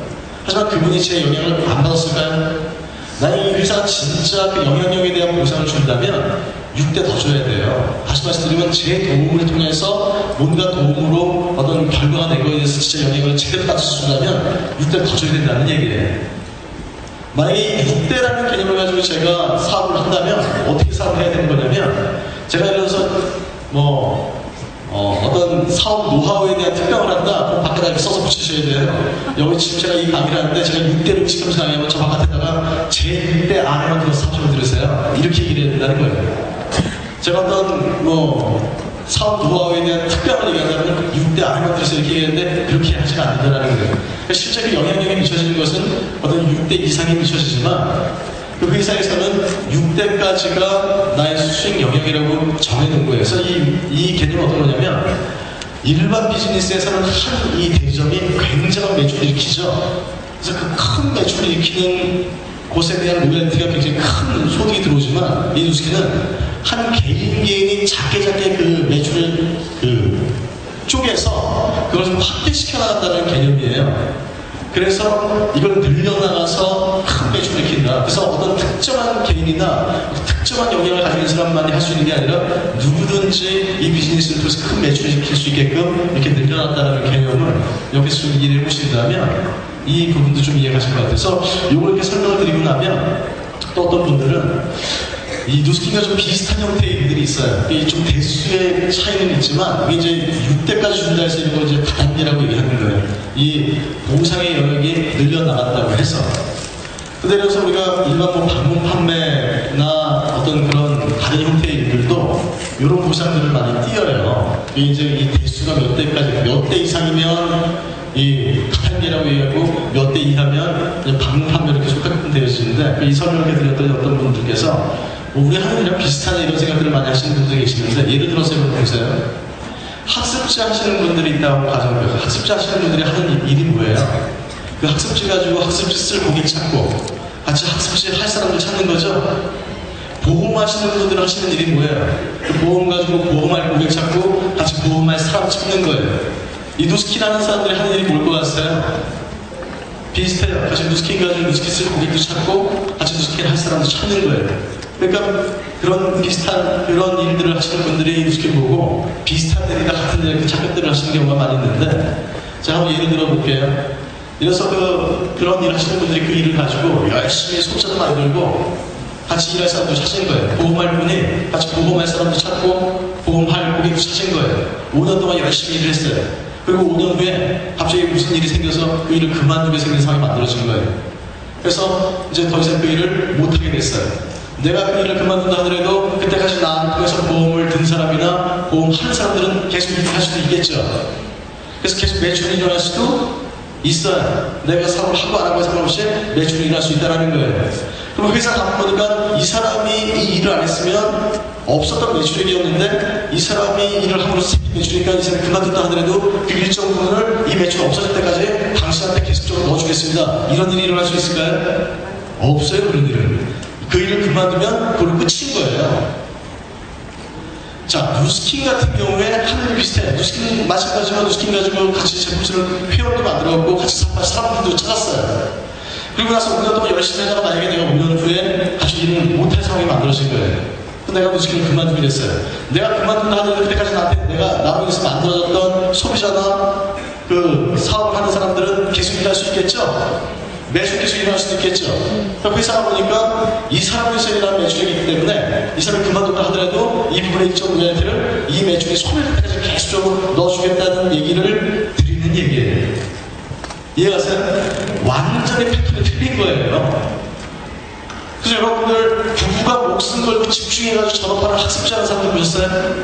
하지만 그분이 제 영향을 안 받았을까요? 나의 이 회사가 진짜 그 영향력에 대한 보상을 준다면 6대 더 줘야 돼요. 다시 말씀드리면 제 도움을 통해서 뭔가 도움으로 어떤 결과가 낸 거에 대해서 진짜 영향을 제대로 받을 수 있다면 6대 더 줘야 된다는 얘기예요. 만약에 6대라는 개념을 가지고 제가 사업을 한다면 어떻게 사업을 해야 되는 거냐면 제가 예를 들어서 어떤 사업 노하우에 대한 특강을 한다? 그럼 밖에다 이렇게 써서 붙이셔야 돼요. 여기 지금 제가 이 강의를 하는데 제가 6대를 의식하면서 강의하면 저 바깥에다가 제 6대 안에만 들어서 사업을 들으세요. 이렇게 얘기를 해야 된다는 거예요. 제가 어떤 사업 노하우에 대한 특강을 얘기한다면 6대 안에만 들어서 이렇게 얘기했는데 그렇게 하지가 않는다는 거예요. 그러니까 실제 그 영향력이 미쳐지는 것은 어떤 6대 이상이 미쳐지지만 그 회사에서는 6대까지가 나의 수익 영역이라고 정해놓은 거예요. 그래서 이 개념은 어떤 거냐면 일반 비즈니스에서는 한 이 대점이 굉장한 매출을 일으키죠. 그래서 그 큰 매출을 일으키는 곳에 대한 로열티가 굉장히 큰 소득이 들어오지만 이 누스킨은 한 개인이 작게 그 매출을 쪼개서 그것을 확대시켜 나간다는 개념이에요. 그래서 이걸 늘려나가서 큰 매출을 일으킨다. 그래서 어떤 특정한 개인이나 특정한 영향을 가지고 있는 사람만이 할 수 있는 게 아니라 누구든지 이 비즈니스를 통해서 큰 매출을 일으킬 수 있게끔 이렇게 늘려놨다는 개념을 옆에서 좀 이해를 해보신다면 이 부분도 좀 이해가실 것 같아서 이걸 이렇게 설명을 드리고 나면 또 어떤 분들은 이 누스킨과 좀 비슷한 형태의 일들이 있어요. 이게 좀 대수의 차이는 있지만, 이게 이제 6대까지 준다 해서 이런 걸 이제 다단계라고 얘기하는 거예요. 이 보상의 영역이 늘려나갔다고 해서. 근데 그래서 우리가 일반 뭐 방문 판매나 어떤 그런 다른 형태의 일들도 이런 보상들을 많이 띄어요. 이게 이제 이 대수가 몇 대까지, 몇 대 이상이면 이 다단계라고 얘기하고 몇 대 이하면 방문 판매 이렇게 속하게끔 되어 있는데, 이 설명을 드렸더니 어떤 분들께서 우리 하는 일이랑 비슷하네 이런 생각들을 많이 하시는 분들이 계시는데, 예를 들어서 보세요. 학습지 하시는 분들이 있다고 가정해요. 학습지 하시는 분들이 하는 일이 뭐예요? 그 학습지 가지고 학습지 쓸 고객 찾고 같이 학습지 할 사람들 찾는 거죠. 보험하시는 분들 하시는 일이 뭐예요? 그 보험 가지고 보험할 고객 찾고 같이 보험할 사람 찾는 거예요. 이 누스킨 하는 사람들이 하는 일이 뭘 것 같아요? 비슷해요. 같이 누스킨 가지고 누스킨 쓸 고객도 찾고 같이 누스킨 할 사람도 찾는 거예요. 그러니까 그런 비슷한 그런 일들을 하시는 분들이 누스킨 보고 비슷한 일이나 같은 일 착각들을 하시는 경우가 많이 있는데, 제가 한번 예를 들어 볼게요. 이래서 그런 일 하시는 분들이 그 일을 가지고 열심히 소자도 만들고 같이 일할 사람도 찾은 거예요. 보험할 분이 같이 보험할 사람도 찾고 보험할 고객도 찾은 거예요. 5년 동안 열심히 일을 했어요. 그리고 5년 후에 갑자기 무슨 일이 생겨서 그 일을 그만두게 생긴 상황이 만들어진 거예요. 그래서 이제 더 이상 그 일을 못하게 됐어요. 내가 그 일을 그만둔다 하더라도 그때까지 나를 통해서 보험을 든 사람이나 보험하는 사람들은 계속 일을 할 수도 있겠죠. 그래서 계속 매출이 일어날 수도 있어요. 내가 사업을 하고 안 하고 상관없이 매출이 일어날 수 있다는 거예요. 그럼 회사 가보니까 이 사람이 이 일을 안 했으면 없었던 매출이었는데, 이 사람이 일을 함으로써 생긴 매출이니까 이 사람이 그만둔다 하더라도 그 일정 부분을 이 매출 없어질 때까지 당신한테 계속적으로 넣어주겠습니다. 이런 일이 일어날 수 있을까요? 없어요. 그런 일은. 그 일을 그만두면 그걸로 끝인 거예요. 자, 누스킨 같은 경우에 하는 일이 비슷해. 누스킨 마찬가지로 누스킨 가지고 같이 제품들을 회원도 만들어갖고 같이 사람들도 찾았어요. 그리고 나서 5년 동안 열심히 하다가 만약에 내가 5년 후에 다시 일을 못할 상황이 만들어진 거예요. 내가 누스킨을 그만두게 됐어요. 내가 그만둔다 하더라도 그때까지 내가 나로 인해서 만들어졌던 소비자나 그 사업을 하는 사람들은 계속 일할 수 있겠죠? 매출 계속 일어날 수도 있겠죠. 회사가 보니까 이 사람에서 일어나는 매출이기 때문에 이 사람이 그만둔다 하더라도 이 부분의 일정 로열티를 이 매출이 소멸될 때까지 계속적으로 넣어주겠다는 얘기를 드리는 얘기예요. 이해가세요? 완전히 패턴이 틀린 거예요. 그래서 여러분들 부부가 목숨 걸고 집중해가지고 전업하는 학습자라는 사람들 보셨어요?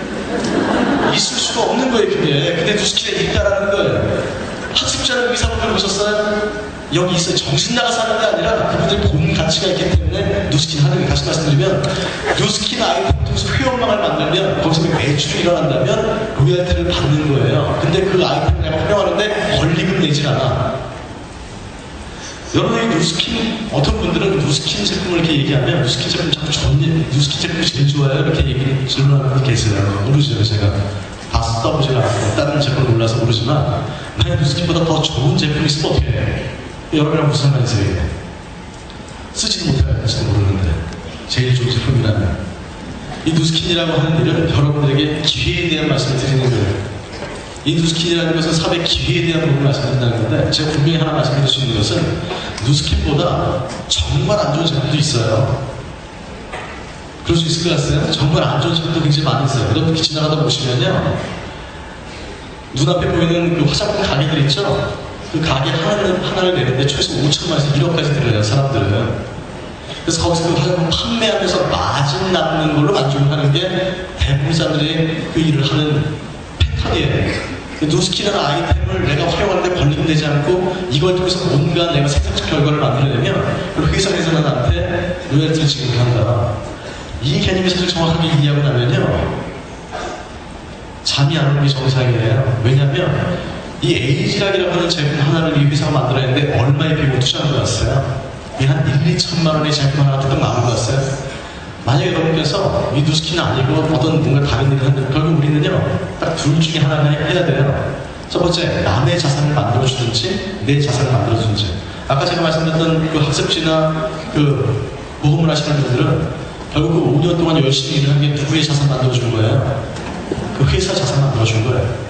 있을 수가 없는 거예요, 그게. 근데 누스킨에 있다라는 거예요. 학습자는 이 사람들 보셨어요? 여기 있어요. 정신 나가서 하는 게 아니라 그분들 본 가치가 있기 때문에 누스킨 하는 게, 다시 말씀드리면 누스킨 아이템을 통해서 회원망을 만들면 거기서 매출이 일어난다면 로열티를 받는 거예요. 근데 그 아이템을 내가 활용하는데 권리금 내질 않아. 여러분이 누스킨, 어떤 분들은 누스킨 제품을 이렇게 얘기하면 누스킨 제품 자꾸 누스킨 제품이 제일 좋아요 이렇게 얘기를 질문하는 분이 계세요. 모르죠. 제가 다 써보질 않고 다른 제품을 몰라서 모르지만 만약 누스킨보다 더 좋은 제품이 있으면 어떻게 해요? 여러분이랑 무슨 말이세요? 쓰지도 못할지도 모르는데 제일 좋은 제품이라면. 이 누스킨이라고 하는 일은 여러분들에게 기회에 대한 말씀을 드리는 거예요. 이 누스킨이라는 것은 사업의 기회에 대한 부분을 말씀드린다는 건데, 제가 분명히 하나 말씀드릴 수 있는 것은 누스킨보다 정말 안 좋은 제품도 있어요. 그럴 수 있을 것 같아요? 정말 안 좋은 제품도 굉장히 많이 있어요. 여러분 지나가다 보시면요, 눈앞에 보이는 그 화장품 가게들 있죠? 그 가게 하나를 내는데 최소 5천만에서 1억까지 들어요, 사람들은. 그래서 거기서 그 화장품 판매하면서 마진 남는 걸로 만족을 하는 게 대부분 사람들이 그 일을 하는 패턴이에요. 누스킨이라는 아이템을 내가 활용하는데 권리금 내지 않고 이걸 통해서 뭔가 내가 생산적 결과를 만들어내면 그리고 회사에서 나한테 로열티를 지급한다. 이 개념이 사실 정확하게 이해하고 나면요, 잠이 안 오는 게 정상이에요. 왜냐하면 이 에이지락이라고 하는 제품 하나를 이 회사가 만들어냈는데 얼마의 비용을 투자한 것 같아요? 한 1, 2천만 원의 제품 하나가 뚝딱 나온 것 같아요? 만약에 여러분께서 이 누스킨은 아니고 어떤 뭔가 다른 일을 하는데 결국 우리는요, 딱 둘 중에 하나는 해야 돼요. 첫 번째, 남의 자산을 만들어주든지 내 자산을 만들어주든지. 아까 제가 말씀드렸던 그 학습지나 그 보험을 하시는 분들은 결국 그 5년 동안 열심히 일을 한 게 누구의 자산 만들어준 거예요? 그 회사 자산 만들어준 거예요.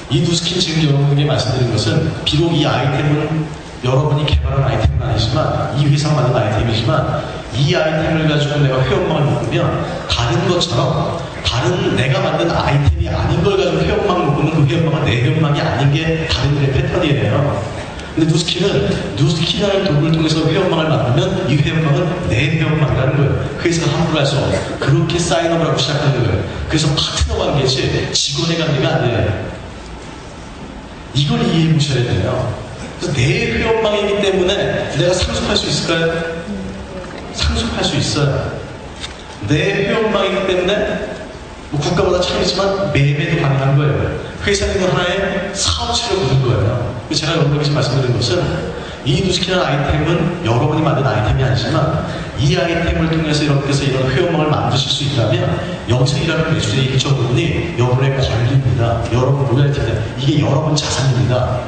이 누스킨 지금 여러분에게 말씀드린 것은 비록 이 아이템은 여러분이 개발한 아이템은 아니지만, 이 회사가 만든 아이템이지만 이 아이템을 가지고 내가 회원망을 묶으면 다른 것처럼 다른 내가 만든 아이템이 아닌 걸 가지고 회원망을 묶으면 그 회원망은 내 회원망이 아닌 게 다른 일의 패턴이에요. 근데 누스키라는 도구를 통해서 회원망을 만들면 이 회원망은 내 회원망이라는 거예요. 그래서 함부로 할 수 없어요. 그렇게 사인업을 하고 시작하는 거예요. 그래서 파트너 관계지 직원의 관계가 아니에요. 이걸 이해해 보셔야 돼요. 그래서 내 회원망이기 때문에 내가 상속할 수 있을까요? 상속할 수 있어요. 내 회원망이기 때문에 뭐 국가보다 차이지만 매매도 가능한 거예요. 회사는 하나의 사업체를 보는 거예요. 제가 여러분에게 말씀드린 것은 이 누스키라는 아이템은 여러분이 만든 아이템이 아니지만 이 아이템을 통해서 여러분께서 이런 회원망을 만드실 수 있다면 여기서 일하는 매출의 일정 부분이 여러분의 권리입니다. 여러분 로얄티입니다. 이게 여러분 자산입니다.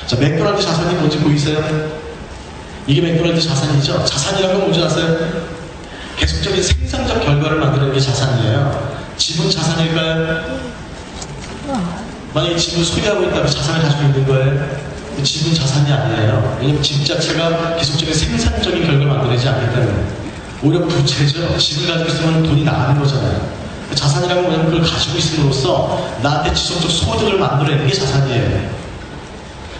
자, 맥도날드 자산이 뭔지 보이세요? 이게 맥도날드 자산이죠? 자산이라는 건 뭔지 아세요? 계속적인 생산적 결과를 만드는 게 자산이에요. 집은 자산일까요? 만약에 집을 소유하고 있다면 자산을 가지고 있는 거예요? 집은 자산이 아니에요. 왜냐면 집 자체가 계속적인 생산적인 결과를 만들어내지 않기 때문에. 오히려 부채죠. 집을 가지고 있으면 돈이 나가는 거잖아요. 자산이라는 건 뭐냐면 그걸 가지고 있음으로써 나한테 지속적 소득을 만들어내는 게 자산이에요.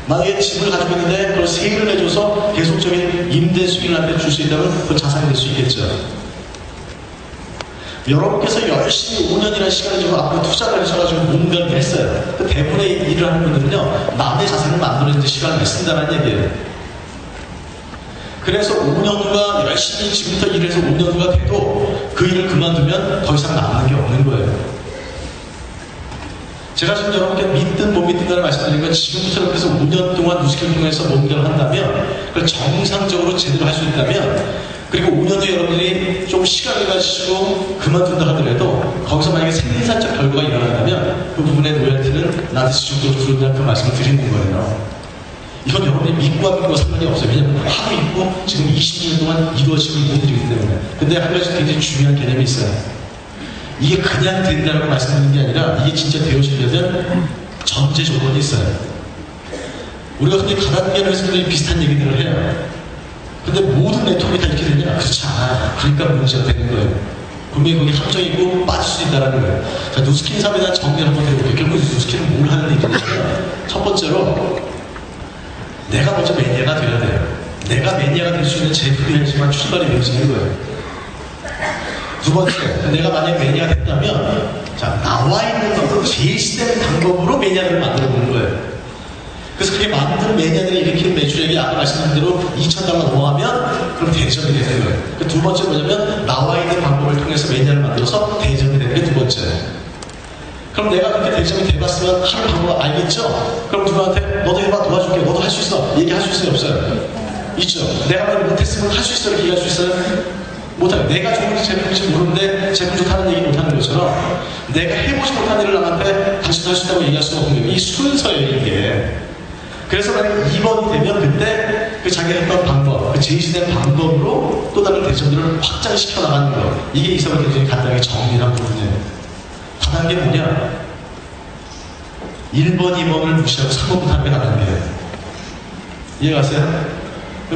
만약에 집을 가지고 있는데 그걸 세율을 내줘서 계속적인 임대 수익을 나한테 줄 수 있다면 그건 자산이 될 수 있겠죠. 여러분께서 열심히 5년이라는 시간을 주고 앞으로 투자를 하셔가지고 뭔가를 했어요. 대부분의 일을 하는 분들은요, 남의 자산을 만들어내는 시간을 쓴다는 얘기예요. 그래서 5년 후가 열심히 지금부터 일해서 5년 후가 돼도 그 일을 그만두면 더 이상 남는 게 없는 거예요. 제가 지금 여러분께 믿든 못 믿든가를 말씀드린 건 지금부터 이렇게 해서 5년 동안 누스키를 통해서 뭔가를 한다면 그걸 정상적으로 제대로 할 수 있다면 그리고 5년 후에 여러분들이 좀 시간을 가지시고 그만둔다 하더라도 거기서 만약에 생산적 결과가 일어난다면 그 부분의 로열티는 나한테 지속적으로 들어온다는 그 말씀을 드리는 거예요. 이건 여러분이 믿고 안 믿고 상관이 없어요. 왜냐면 하고 있고 지금 20년 동안 이루어지고 있는 일이기 때문에. 근데 한 가지 굉장히 중요한 개념이 있어요. 이게 그냥 된다고 말씀드리는 게 아니라 이게 진짜 되어지려면 전제 조건이 있어요. 우리가 흔히 가난비하는 회사들이 비슷한 얘기들을 해요. 근데 모든 네트워크가 다 이렇게 되냐? 그렇지 않아요. 그러니까 문제가 되는 거예요. 분명히 거기 함정이 있고 빠질 수 있다는 거예요. 자, 누스킨 사업에 대한 정리를 한번 해볼게요. 결국 누스킨은 뭘 하는 얘기냐면 첫 번째로 내가 먼저 매니아가 돼야 돼요. 내가 매니아가 될 수 있는 제품이야지만 출발이 이루어지는 거예요. 두 번째, 내가 만약에 매니아가 됐다면 자, 나와 있는 것으로 제시된 방법으로 매니아를 만들어 보는 거예요. 그래서 그게 만든 매니아들이 일으키는 매출액이 아까 말씀드린 대로 $2,000 넘어가면 그럼 대전이 되는 거예요. 그 두 번째 뭐냐면 나와 있는 방법을 통해서 매니아를 만들어서 대전이 되는 게 두 번째. 그럼 내가 그렇게 대전이 돼봤으면 하는 방법 알겠죠? 그럼 누구한테 너도 해봐 도와줄게 너도 할 수 있어 얘기할 수 있어요 없어요? 있죠. 내가 만약 못했으면 할 수 있어 이렇게 얘기할 수 있어요? 못해요. 내가 좋은 제품인지 모르는데 제품 좋다는 얘기 못하는 것처럼 내가 해보지 못한 일을 남한테 당신도 할 수 있다고 얘기할 수가 없는 거예요. 이 순서예요 이게. 그래서 만약 2번이 되면 그때 그 자기가 했던 방법, 그 제시된 방법으로 또 다른 대전들을 확장시켜 나가는 거. 이게 이 사업을 굉장히 간단하게 정리한 부분이에요. 다른 게 뭐냐? 1번, 2번을 무시하고 3번부터 하는 게 다른 거예요. 이해가세요?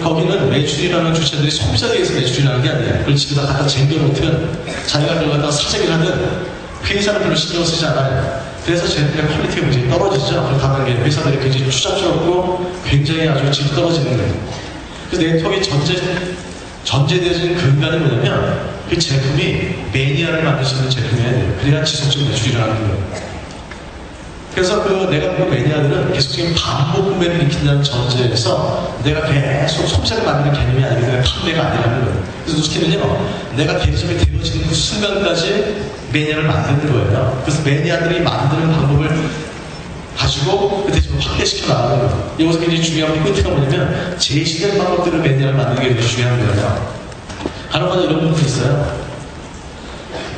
거기는 매출이라는 주체들이 소비자에 의해서 매출이라는 게 아니에요. 그걸 집에다 갖다 쟁겨놓든 자기가 그걸 갖다가 사재기를 하든 회사는 별로 신경 쓰지 않아요. 그래서 제품의 퀄리티가 굉장히 떨어지죠. 그 다단계 회사들이 굉장히 추잡스럽고 굉장히 아주 질이 떨어지는 거예요. 그래서 네트워크의 전제되어진 근간이 뭐냐면 그 제품이 매니아를 만들 수 있는 제품이어야 돼요. 그래야 지속적인 매출이 일어나는 거예요. 그래서 그 내가 본 매니아들은 계속적인 반복 구매를 일으킨다는 전제에서 내가 계속 소비자를 만드는 개념이 아니기 때문에 판매가 아니라는 거예요. 그래서 누스키는요, 내가 대리점이 되어지는 그 순간까지 매니아를 만드는 거예요. 그래서 매니아들이 만드는 방법을 가지고 그 대리점을 확대시켜 나가는 거예요. 여기서 굉장히 중요한 포인트가 뭐냐면 제시된 방법들을 매니아를 만드는 게 굉장히 중요한 거예요. 간혹가다 이런 분들이 있어요.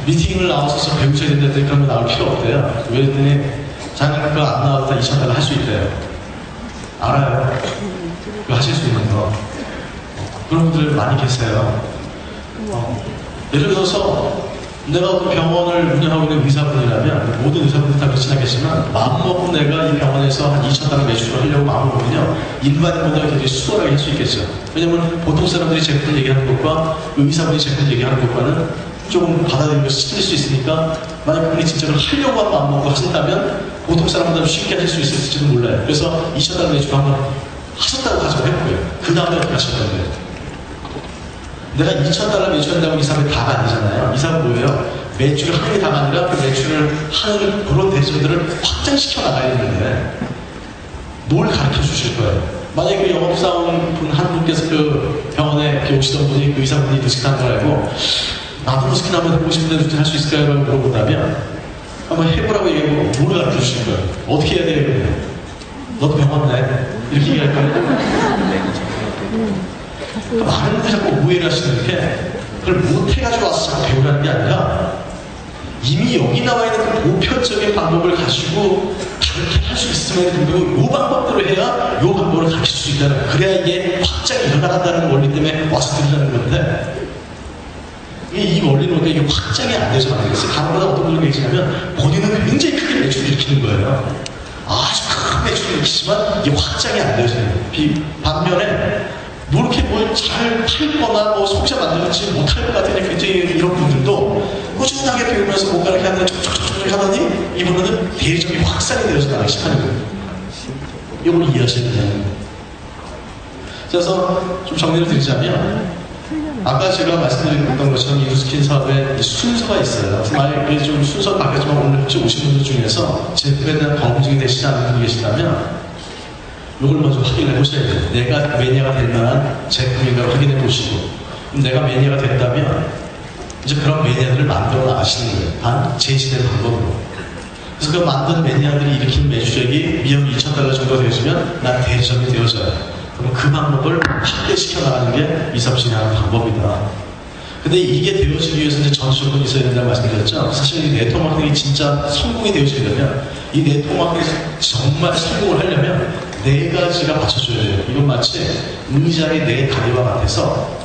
미팅을 나와서 배우셔야 된다더니 그러면 나올 필요 없대요. 왜 그랬더니 자기는 그거 안 나와도 다 $2,000 할 수 있대요. 알아요. 그거 하실 수 있는 거. 그런 분들 많이 계세요. 예를 들어서 내가 어떤 병원을 운영하고 있는 의사분이라면 모든 의사분들 다 그렇진 않겠지만 마음먹고 내가 이 병원에서 한 2,000달러 매출을 하려고 마음먹으면요 일반인보다 굉장히 수월하게 할 수 있겠죠. 왜냐면 보통 사람들이 제품을 얘기하는 것과 의사분이 제품을 얘기하는 것과는 조금 받아들이는 것이 틀릴 수 있으니까 만약 그분이 진짜 그걸 하려고 한 마음먹고 하신다면 보통 사람보다 쉽게 하실 수 있을지도 몰라요. 그래서 2,000달러 매출을 한번 하셨다고 가정을 해보고요. 그 다음에 어떻게 하실 건데요? 내가 2,000달러 매출한다고 이 사람이 다가 아니잖아요. 이 사람은 뭐예요? 매출을 하는 게 다가 아니라 그 매출을 하는 그런 대점들을 확장시켜 나가야 되는데 뭘 가르쳐 주실 거예요? 만약에 그 영업사원 분 한 분께서 그 병원에 오시던 분이 그 의사분이 누스킨 하는 걸 알고 나도 누스킨 한번 해보고 싶은데 누스킨 할 수 있을까요? 라고 물어본다면 한번 해보라고 얘기하고 뭘 가르쳐 주실 거예요? 어떻게 해야 돼요? 너도 병원 내? 이렇게 얘기할 거예요? 많은 분들이 자꾸 오해를 하시는 게 그걸 못해가지고 와서 자꾸 배우라는 게 아니라 이미 여기 나와 있는 그 보편적인 방법을 가지고 그렇게 할 수 있음에도 불구하고 이 방법대로 해야 이 방법을 가르칠 수 있다는 그래야 이게 확장이 일어나간다는 원리 때문에 와서 들으라는 건데 이 원리는 뭔가 이게 확장이 안 돼서 안 되겠어요. 간혹마다 어떤 분들이 계시냐면 본인은 굉장히 크게 매출을 일으키는 거예요. 아주 큰 매출을 일으키지만 이게 확장이 안 돼서 반면에 이렇게 뭘 잘 팔거나 뭐 소비자 만들지 못할 것 같은 굉장히 이런 분들도 꾸준하게 배우면서 뭔가 이렇게 하는 촉촉촉촉 하더니 이분은 대리점이 확산이 되어서 나가기 시작하는 거예요. 이걸 이해하셔야 돼요. 그래서 좀 정리를 드리자면 아까 제가 말씀드렸던 것처럼 이 누스킨 사업에 순서가 있어요. 만약에 좀 순서 바뀌었지만 오늘 혹시 오신 분들 중에서 제품에 대한 검증이 되시지 않는 분이 계시다면 이걸 먼저 확인해 보셔야 돼요. 내가 매니아가 될 만한 제품인가 확인해 보시고 내가 매니아가 됐다면 이제 그런 매니아들을 만들어 나가시는 거예요. 단 제시된 방법으로. 그래서 그 만든 매니아들이 일으킨 매출액이 미국 2,000달러 정도 되어지면 난 대리점이 되어져요. 그럼 그 방법을 확대시켜 나가는 게 이삽신이 하는 방법이다. 근데 이게 되어지기 위해서 이제 전수 조건이 있어야 된다고 말씀드렸죠. 사실 이 네트워크 마케팅이 진짜 성공이 되어지려면 이 네트워크 마케팅이 정말 성공을 하려면 네 가지가 받쳐줘야 돼요. 이건 마치 의자의 네 다리와 같아서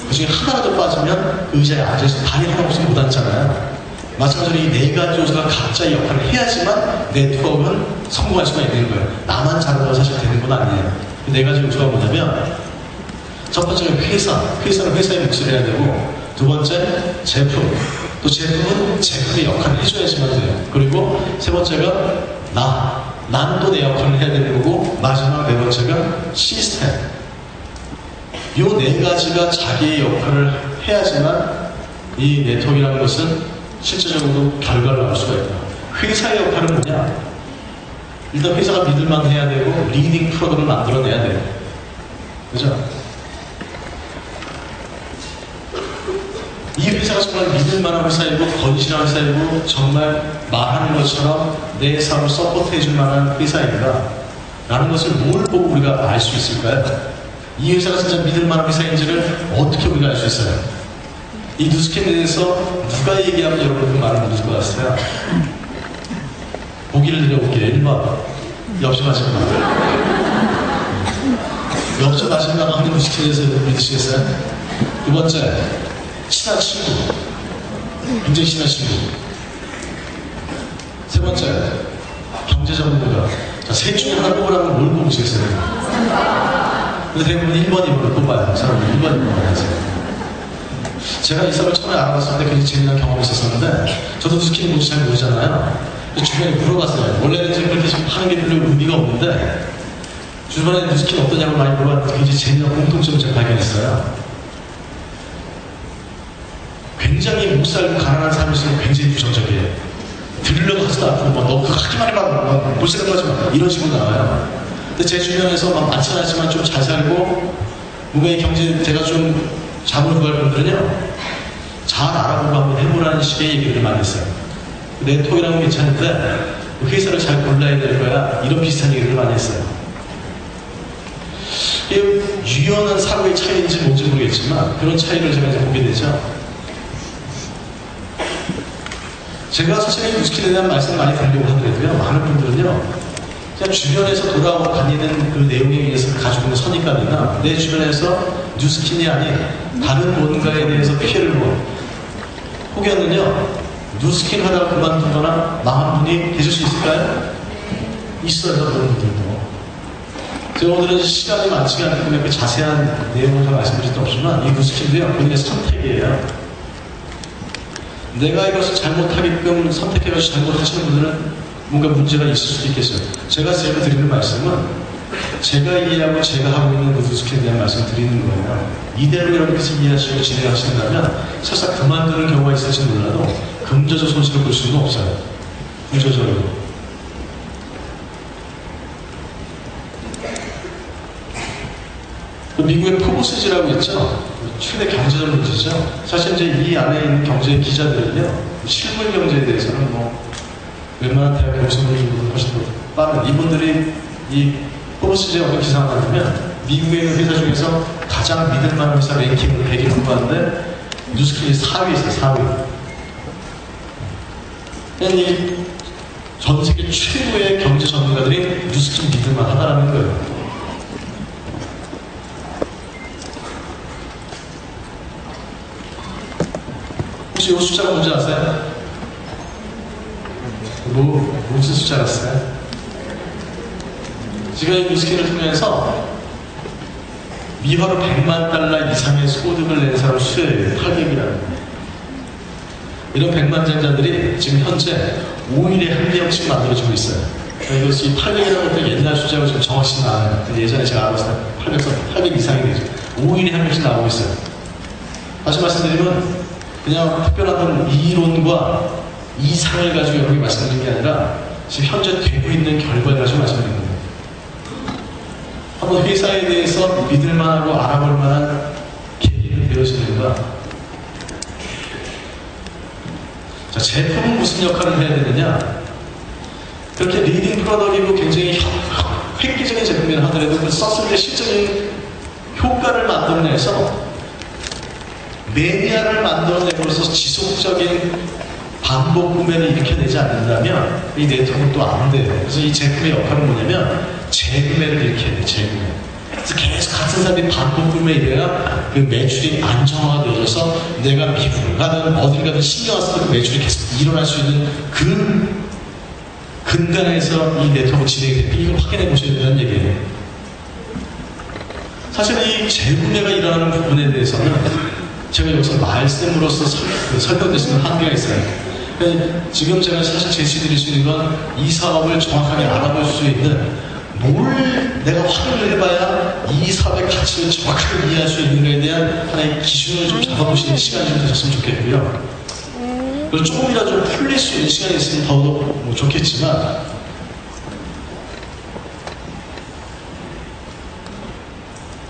그 중에 하나라도 빠지면 그 의자에 앉아서 다리 하나 없으면 못 앉잖아요. 마찬가지로 이 네 가지 요소가 각자의 역할을 해야지만 네트워크는 성공할 수가 있는 거예요. 나만 잘하면 사실 되는 건 아니에요. 네 가지 요소가 뭐냐면 첫 번째는 회사는 회사의 몫을 해야 되고 두 번째 제품, 또 제품은 제품의 역할을 해줘야지만 돼요. 그리고 세 번째가 나는 또 내 역할을 해야 되는 거고 마지막 네 번째가 시스템. 이 네 가지가 자기의 역할을 해야지만 이 네트워크라는 것은 실제적으로 결과를 나올 수가 있다. 회사의 역할은 뭐냐? 일단 회사가 믿을만 해야 되고 리딩 프로그램을 만들어내야 돼요. 그죠? 이 회사가 정말 믿을만한 회사이고 건실한 회사이고 정말 말하는 것처럼 내 사업을 서포트해줄 만한 회사인가 라는 것을 뭘 보고 우리가 알 수 있을까요? 이 회사가 진짜 믿을만한 회사인지를 어떻게 우리가 알 수 있어요? 이 누스킨에 대해서 누가 얘기하면 여러분 그 말을 믿을 것 같아요? 보기를 드려볼게요. 1번 옆집 아줌마. 옆집 아줌마가 하는 누스킨에 대해서 믿으시겠어요? 두 번째 친한 친구, 굉장히 친한 친구. 세 번째, 경제 전문가. 자, 셋 중에 하나 뽑으라면 뭘 뽑으시겠어요? 근데 대부분 1번, 2번을 뽑아요. 사람들 1번, 2번 하세요. 제가 이 사람을 처음에 알아봤을 때 굉장히 재미난 경험이 있었었는데, 저도 누스킨이 뭔지 잘 모르잖아요. 주변에 물어봤어요. 원래는 지금 그렇게 하는 게 별로 의미가 없는데, 주변에 누스킨 어떠냐고 많이 물어봤는데 굉장히 재미난 공통점을 제가 발견했어요. 굉장히 못 살고 가난한 삶에서는 굉장히 부정적이에요. 들으려고 하지도 않고 너 그거 하기만 해봐 못 쓰는 거지 마 이런 식으로 나와요. 근데 제 주변에서 막 많지는 않지만 좀 잘 살고 뭔가 이 경제 제가 좀 잠을 구할 분들은요 잘 알아보고 한번 해보라는 식의 얘기를 많이 했어요. 네트워크라는 건 괜찮은데 회사를 잘 골라야 될 거야 이런 비슷한 얘기를 많이 했어요. 이게 유연한 사고의 차이인지 뭔지 모르겠지만 그런 차이를 제가 이제 보게 되죠. 제가 사실 누스킨에 대한 말씀을 많이 드리려고 하더라도요, 많은 분들은요, 그냥 주변에서 돌아다니는 그 내용에 의해서 가지고 있는 선입관이나 내 주변에서 누스킨이 아닌 다른 뭔가에 대해서 피해를 보고 혹여는요, 누스킨 하다가 그만두거나 망한 분이 계실 수 있을까요? 있어요, 그런 분들도. 제가 오늘은 시간이 많지가 않기 때문에 그 자세한 내용을 다 말씀드릴 수 없지만, 이 누스킨도요, 본인의 선택이에요. 내가 이것을 잘못하게끔 선택해가지고 잘못하시는 분들은 뭔가 문제가 있을 수도 있겠어요. 제가 드리는 말씀은 제가 이해하고 제가 하고 있는 그 누스킨에 대한 말씀을 드리는 거예요. 이대로 여러분께서 이해하시고 진행하신다면 설사 그만두는 경우가 있을지 몰라도 금전적 손실을 볼 수는 없어요. 구조적으로. 미국의 포브스지라고 있죠. 최대 경제적 문제죠. 사실 이제 이 안에 있는 경제 기자들은요, 실물 경제에 대해서는 뭐 웬만한 대학 교수님들보다 훨씬 더 빠른 이분들이 이 포브스지에 어떤 기사가 나오면 미국에 있는 회사 중에서 가장 믿을만한 회사 랭킹을 100위 공부하는데 누스킨이 4위에 있어요. 4위. 이 전 세계 최고의 경제 전문가들이 누스킨 믿을만하다라는 거예요. 혹시 이 숫자가 뭔지 아세요? 무슨 숫자 같아요? 지금 이 누스킨을 통해서 미화로 100만 달러 이상의 소득을 낸 사람 수예요. 800이라는 거예요. 이런 백만장자들이 지금 현재 5일에 한 명씩 만들어지고 있어요. 이것이 800이라는 것도 옛날 숫자가 좀 정확히 나와요. 예전에 제가 알았을 때 800 이상이 되죠. 5일에 한 명씩 나오고 있어요. 다시 말씀드리면 그냥 특별한 이론과 이상을 가지고 여러분이 말씀드리는 게 아니라 지금 현재 되고 있는 결과를 가지고 말씀드리는 거예요. 한번 회사에 대해서 믿을만하고 알아볼 만한 계기를 배우시는가? 자, 제품은 무슨 역할을 해야 되느냐? 그렇게 리딩 프로덕이고 굉장히 획기적인 제품이라 하더라도 그 썼을 때 실적인 효과를 만들어내서 매니아를 만들어내고서 지속적인 반복 구매를 일으켜내지 않는다면 이 네트워크는 또 안 돼요. 그래서 이 제품의 역할은 뭐냐면 재구매를 일으켜야 돼요. 재구매. 그래서 계속 같은 사람이 반복 구매해야 그 매출이 안정화가 되어져서 내가 미국을 가든 어딜 가든 신경 안 써도 그 매출이 계속 일어날 수 있는 그 근간에서 이 네트워크 진행이 됩니다. 이걸 확인해 보셔야 된다는 얘기예요. 사실 이 재구매가 일어나는 부분에 대해서는 제가 여기서 말씀으로서 설명드릴 수 있는 한계가 있어요. 지금 제가 사실 제시드릴 수 있는 건 이 사업을 정확하게 알아볼 수 있는 뭘 내가 확인을 해봐야 이 사업의 가치를 정확하게 이해할 수 있는가에 대한 하나의 기준을 좀 잡아보시는 시간이 좀 되셨으면 좋겠고요. 그리고 조금이라도 좀 풀릴 수 있는 시간이 있으면 더더 뭐 좋겠지만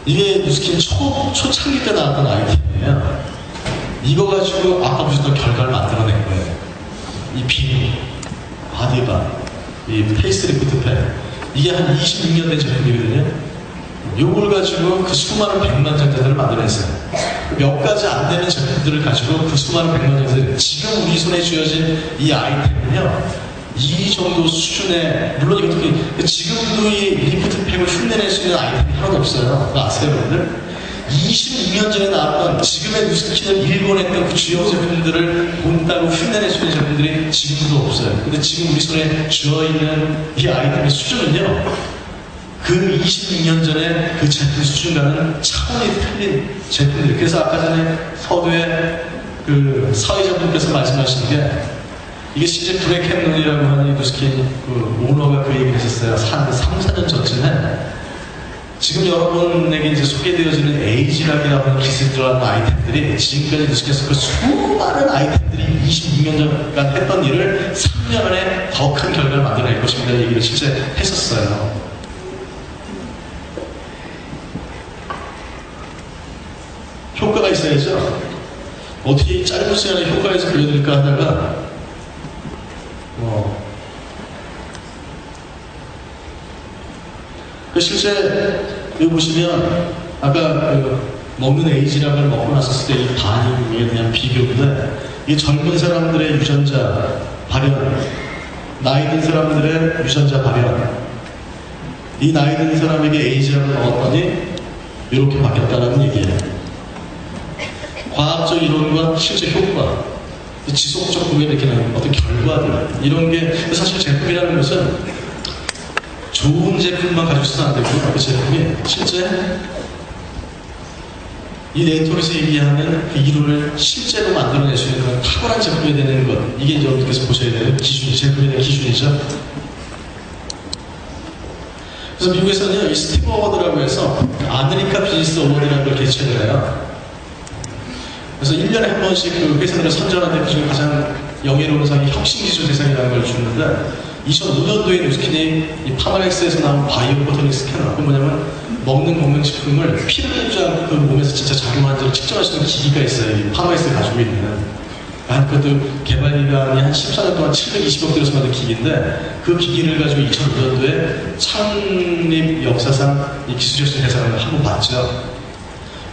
이게 누스킨 초창기 때 나왔던 아이템이에요. 이거 가지고 아까 보셨던 결과를 만들어낸 거예요. 이 비누, 바디바, 이 페이스리프트 팩. 이게 한 26년 된 제품이거든요. 요걸 가지고 그 수많은 백만장자들을 만들어냈어요. 몇 가지 안 되는 제품들을 가지고 그 수많은 백만장자들, 지금 우리 손에 쥐어진 이 아이템은요, 이 정도 수준의, 물론 이것도 지금도 이 리프트 팩을 흉내낼 수 있는 아이템이 하나도 없어요. 그거 아세요, 여러분들? 26년 전에 나왔던 지금의 누스킨을 일궈냈던 그 주요 제품들을 본다고 흉내낼 수 있는 제품들이 지금도 없어요. 근데 지금 우리 손에 쥐어있는 이 아이템의 수준은요, 그 26년 전에 그 제품 수준과는 차원이 틀린 제품들. 그래서 아까 전에 서두에 그 사회자분께서 말씀하신 게 이게 실제 브레켄론이라고 하는 이 누스킨 그 오너가 그 얘기를 했었어요. 한 3, 4년 전쯤에 지금 여러분에게 이제 소개되어지는 에이지락이라고 하는 기술이 들어가는 아이템들이 지금까지 누스킨에서 그 수많은 아이템들이 26년 전간 했던 일을 3년 안에 더 큰 결과를 만들어낼 것입니다. 얘기를 실제 했었어요. 효과가 있어야죠. 어떻게 이 짧은 시간에 효과에서 보여드릴까 하다가 실제 여기 보시면 아까 그 먹는 에이지락을 먹고 났었을 때 이 반응에 대한 비교인데 이 젊은 사람들의 유전자 발현, 나이 든 사람들의 유전자 발현, 이 나이 든 사람에게 에이지락을 먹었더니 이렇게 바뀌었다는 얘기예요. 과학적 이론과 실제 효과. 지속적 구매를 일으키는 어떤 결과들, 이런 게 사실 제품이라는 것은 좋은 제품만 가지고 있어도 안 되고, 그 제품이 실제 이 네트워크에서 얘기하는 그 이론을 실제로 만들어낼 수 있는 그런 탁월한 제품이 되는 것, 이게 이제 여러분께서 보셔야 되는 기준, 제품에 대한 기준이죠. 그래서 미국에서는 이 스티브 어워드라고 해서 아메리카 비즈니스 어워드라는 걸 개최를 해요. 그래서 1년에 한 번씩 그 회사들을 선정하는데 그중에 가장 영예로운 상이 혁신기술 대상이라는 걸 주는데, 2005년도에 누스킨이 이 파마렉스에서 나온 바이오포토닉 스캐너, 그 뭐냐면 먹는 건강식품을 피를 뽑지 않고 그 몸에서 진짜 작용하는지를 측정할 수 있는 기기가 있어요. 이 파마렉스가 가지고 있는. 그것도 개발 기간이 한 14년 동안 720억 들여서 만든 기기인데, 그 기기를 가지고 2005년도에 창립 역사상 이 기술혁신 대상을 한번 받죠.